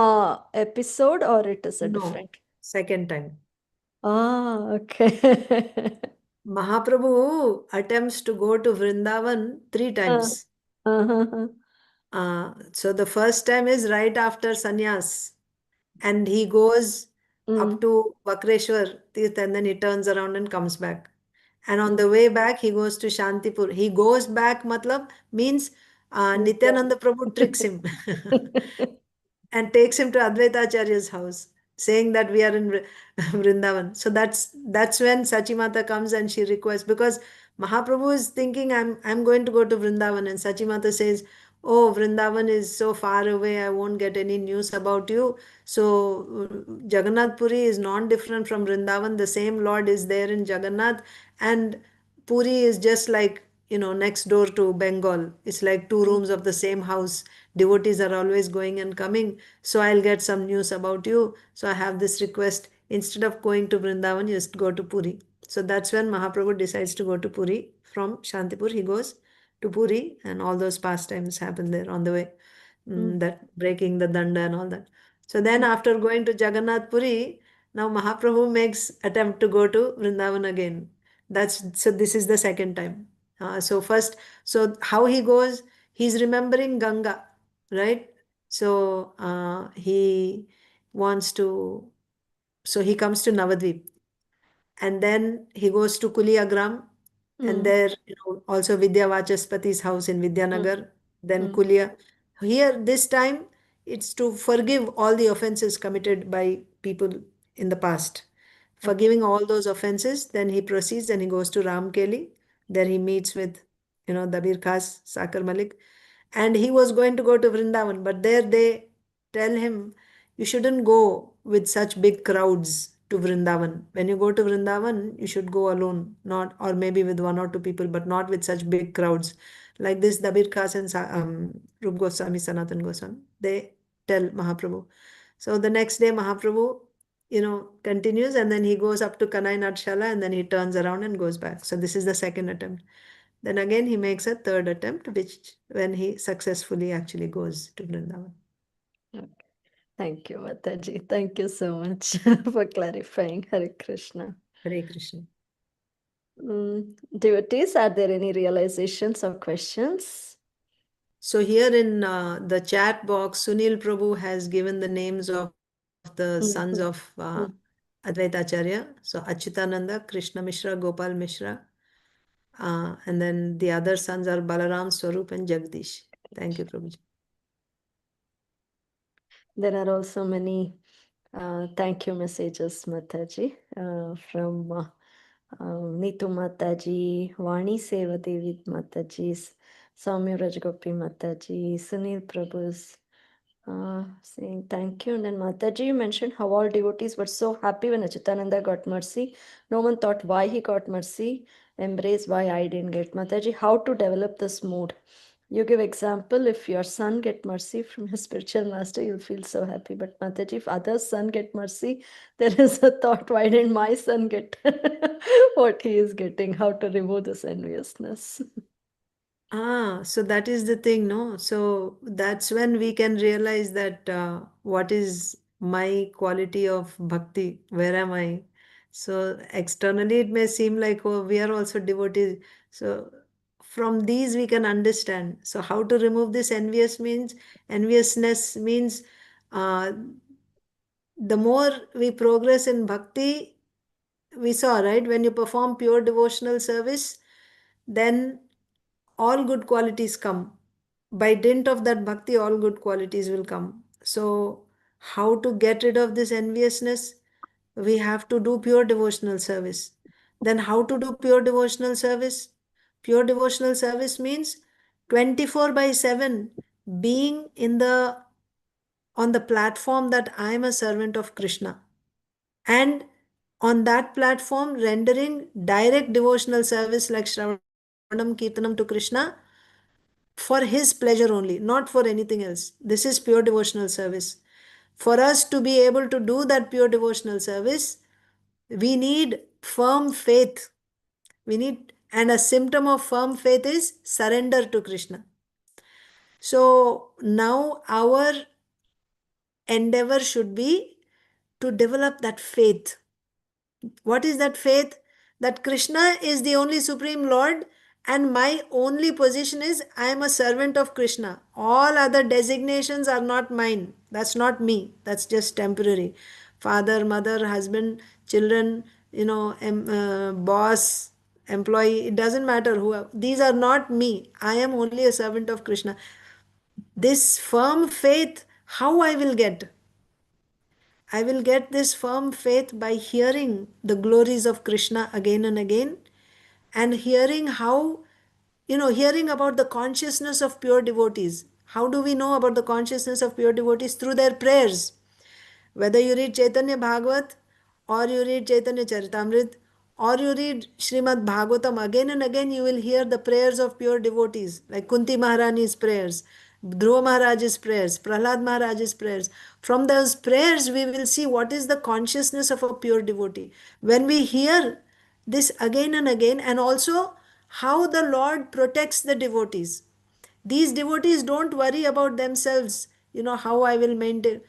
episode or it is a
No,
different?
second time.
Ah, okay.
Mahaprabhu attempts to go to Vrindavan 3 times.
Uh-huh.
So the first time is right after sannyas, and he goes up to Vakreshwar Tirth, and then he turns around and comes back. And on the way back, he goes to Shantipur. He goes back, matlab, means Nityananda Prabhu tricks him and takes him to Advaita Acharya's house, saying that we are in Vrindavan. So that's when Sachimata comes and she requests, because Mahaprabhu is thinking, I'm going to go to Vrindavan, and Sachimata says, oh, Vrindavan is so far away, I won't get any news about you. So Jagannath Puri is non-different from Vrindavan. The same Lord is there in Jagannath, and Puri is just like, next door to Bengal. It's like two rooms of the same house. Devotees are always going and coming. So I'll get some news about you. So I have this request. Instead of going to Vrindavan, you just go to Puri. So that's when Mahaprabhu decides to go to Puri. From Shantipur, he goes to Puri, and all those pastimes happen there on the way. That breaking the danda and all that. So then after going to Jagannath Puri, now Mahaprabhu makes attempt to go to Vrindavan again. So this is the second time. So how he goes, he's remembering Ganga, right? So wants to, so he comes to Navadvip, and then he goes to Kuliagram, and there, also Vidya Vachaspati's house in Vidyanagar, then Kulia. Here, this time, it's to forgive all the offenses committed by people in the past. Forgiving all those offenses, then he proceeds and he goes to Ramkeli. There he meets with, Dabir Khas, Sakar Malik. And he was going to go to Vrindavan, but there they tell him, you shouldn't go with such big crowds to Vrindavan. When you go to Vrindavan, you should go alone, not, or maybe with one or two people, but not with such big crowds. Like this, Dabir Khas and Rup Goswami, Sanatan Goswami, they tell Mahaprabhu. So the next day, Mahaprabhu, continues, and then he goes up to Kanai Natshala, and then he turns around and goes back. So this is the second attempt. Then again, he makes a third attempt, which when he successfully actually goes to Vrindavan.
Okay. Thank you, Mataji. Thank you so much for clarifying. Hare Krishna.
Hare Krishna.
Devotees, are there any realizations or questions?
So here in the chat box, Sunil Prabhu has given the names of the sons of Advaita Acharya. So Achyutananda, Krishna Mishra, Gopal Mishra. And then the other sons are Balaram, Swarup, and Jagdish. Thank you, Prabhuji.
There are also many thank you messages, Mataji, from Neetu Mataji, Vani Seva Devi Mataji, Soumya Rajgopi Mataji, Sunil Prabhu's saying thank you. And then Mataji, you mentioned how all devotees were so happy when Achyutananda got mercy. No one thought why he got mercy, embrace why I didn't get. Mataji, how to develop this mood? You give example, if your son get mercy from your spiritual master, you'll feel so happy. But Mataji, if others' son get mercy, there is a thought, why didn't my son get what he is getting? How to remove this enviousness?
So that is the thing, no? So that's when we can realize that what is my quality of bhakti? Where am I? So externally it may seem like, oh, we are also devotees. So from these we can understand. So how to remove this enviousness means the more we progress in bhakti, we saw, right? When you perform pure devotional service, then all good qualities come. By dint of that bhakti, all good qualities will come. So, how to get rid of this enviousness? We have to do pure devotional service. Then, how to do pure devotional service? Pure devotional service means 24 by 7 being on the platform that I am a servant of Krishna. And on that platform, rendering direct devotional service like Shravanam Kirtanam to Krishna for his pleasure only, not for anything else. This is pure devotional service. For us to be able to do that pure devotional service, we need firm faith. And a symptom of firm faith is surrender to Krishna. So now our endeavor should be to develop that faith. What is that faith? That Krishna is the only Supreme Lord, and my only position is I am a servant of Krishna. All other designations are not mine. That's not me. That's just temporary. father, mother, husband, children, boss, employee, it doesn't matter who. These are not me. I am only a servant of Krishna. This firm faith, how I will get? I will get this firm faith by hearing the glories of Krishna again and again, and hearing how, hearing about the consciousness of pure devotees. How do we know about the consciousness of pure devotees? Through their prayers. Whether you read Chaitanya Bhagavat, or you read Chaitanya Charitamrit, or you read Srimad Bhagavatam, again and again you will hear the prayers of pure devotees, like Kunti Maharani's prayers, Dhruva Maharaj's prayers, Prahlad Maharaj's prayers. From those prayers, we will see what is the consciousness of a pure devotee. When we hear this again and again, and also how the Lord protects the devotees. These devotees don't worry about themselves, how I will maintain.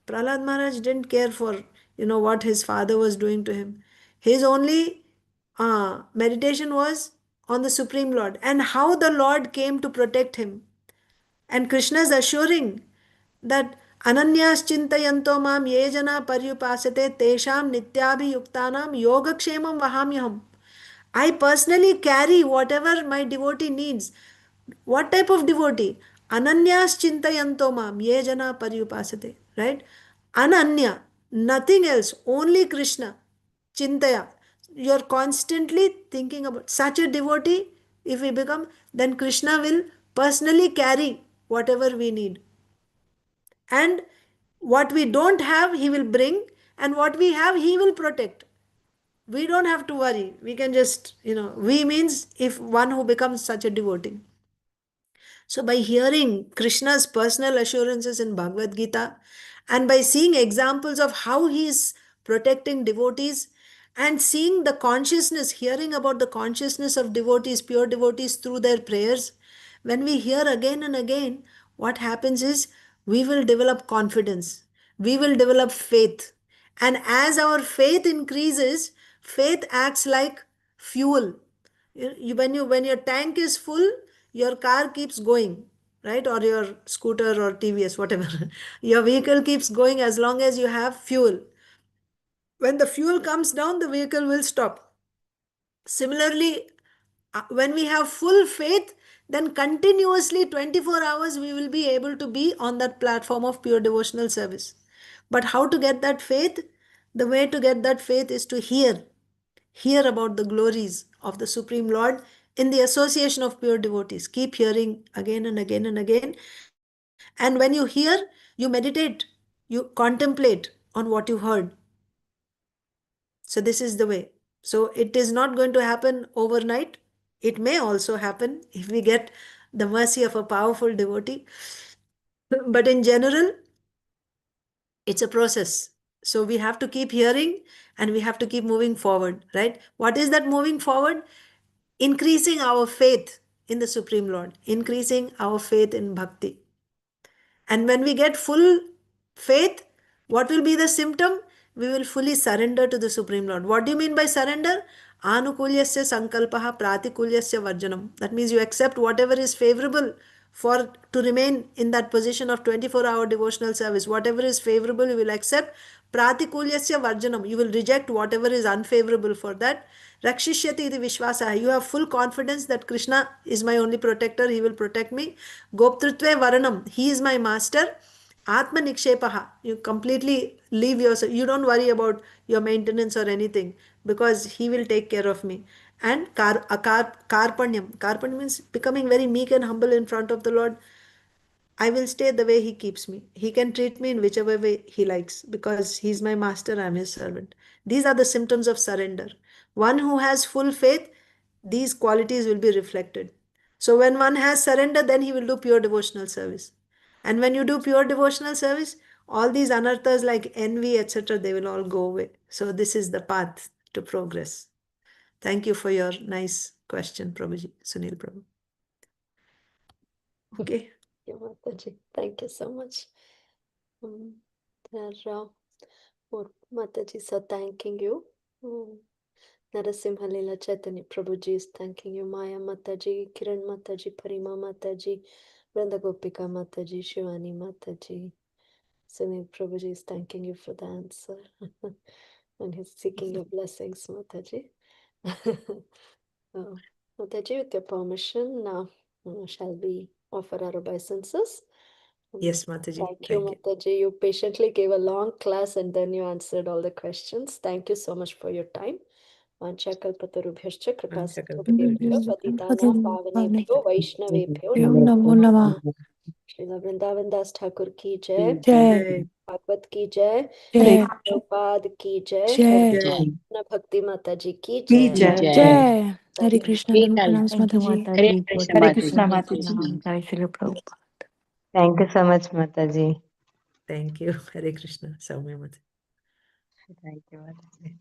Prahlad Maharaj didn't care for, what his father was doing to him. His only meditation was on the Supreme Lord and how the Lord came to protect him. And Krishna is assuring that Ananyas Chintayanto Mam Ye Jana Paryupasate Tesham Nityabhiyuktanam Yogakshemam Vahamyaham. I personally carry whatever my devotee needs. What type of devotee? Ananyas Chintayanto Mam Ye Jana Paryupasate. Right? Ananya, nothing else, only Krishna. Chintaya. You're constantly thinking about such a devotee. If we become, then Krishna will personally carry whatever we need. And what we don't have, he will bring, and what we have, he will protect. We don't have to worry. We can just, we means if one who becomes such a devotee. So, by hearing Krishna's personal assurances in Bhagavad Gita, and by seeing examples of how he is protecting devotees, and seeing the consciousness, hearing about the consciousness of devotees, pure devotees through their prayers, when we hear again and again, what happens is we will develop confidence, we will develop faith. And as our faith increases, faith acts like fuel. When your tank is full, your car keeps going, right? Or your scooter or TVS, whatever. Your vehicle keeps going as long as you have fuel. When the fuel comes down, the vehicle will stop. Similarly, when we have full faith, then continuously 24 hours we will be able to be on that platform of pure devotional service. But how to get that faith? The way to get that faith is to hear about the glories of the Supreme Lord in the association of pure devotees. Keep hearing again and again and again. And when you hear, you meditate, you contemplate on what you heard. So, this is the way. So, it is not going to happen overnight. It may also happen if we get the mercy of a powerful devotee. But in general, it's a process. So, we have to keep hearing and we have to keep moving forward, right? What is that moving forward? Increasing our faith in the Supreme Lord, increasing our faith in bhakti. And when we get full faith, what will be the symptom? We will fully surrender to the Supreme Lord. What do you mean by surrender? Anukulyasya sankalpaha pratikulyasya varjanam. That means you accept whatever is favorable for to remain in that position of 24-hour devotional service. Whatever is favorable, you will accept. Pratikulyasya varjanam. You will reject whatever is unfavorable for that. Rakshishyati iti vishwasa. You have full confidence that Krishna is my only protector. He will protect me. Goptrutve varanam. He is my master. Atma nikshepaha. You completely leave yourself. You don't worry about your maintenance or anything because he will take care of me. And karpanyam. Karpanyam means becoming very meek and humble in front of the Lord. I will stay the way he keeps me. He can treat me in whichever way he likes because he's my master, I'm his servant. These are the symptoms of surrender. One who has full faith, these qualities will be reflected. So when one has surrender, then he will do pure devotional service. And when you do pure devotional service, all these anarthas like envy, etc., they will all go away. So this is the path to progress. Thank you for your nice question, Prabhuji, Sunil Prabhu. Okay.
Yeah, Mataji. Thank you so much. More Mataji are thanking you. Narasimha Leela Chaitanya Prabhuji is thanking you. Maya Mataji, Kiran Mataji, Parima Mataji, Vranda Gopika Mataji, Shivani Mataji, Sunil Prabhuji is thanking you for the answer. And he's seeking your blessings, Mataji. Mataji, with your permission, shall we offer our obeisances?
Yes, Mataji.
Thank you, Mataji. You patiently gave a long class and then you answered all the questions. Thank you so much for your time. Vanchakalpatarubhyascha kripasindhubhyebhyo patitanam pavanebhyo vaishnavebhyo
Namo Namah.
Srila Vrindavan Das Thakur ki jai,
Jai.
Bhagavad ki jai,
Jai.
Prabhupada ki jai,
Jai.
Krishna Bhakti Mataji ki
Ki
jai.
jai.
Jai. Hare Krishna. Dhamma pranams,
Thank you,
Mataji.
Mataji, for the
Hare
wonderful
Krishna,
teaching.
Mataji.
Jai Srila Prabhupada.
Thank you so much, Mataji.
Thank you. Hare Krishna. Soumya Mataji.
Thank you, Mataji.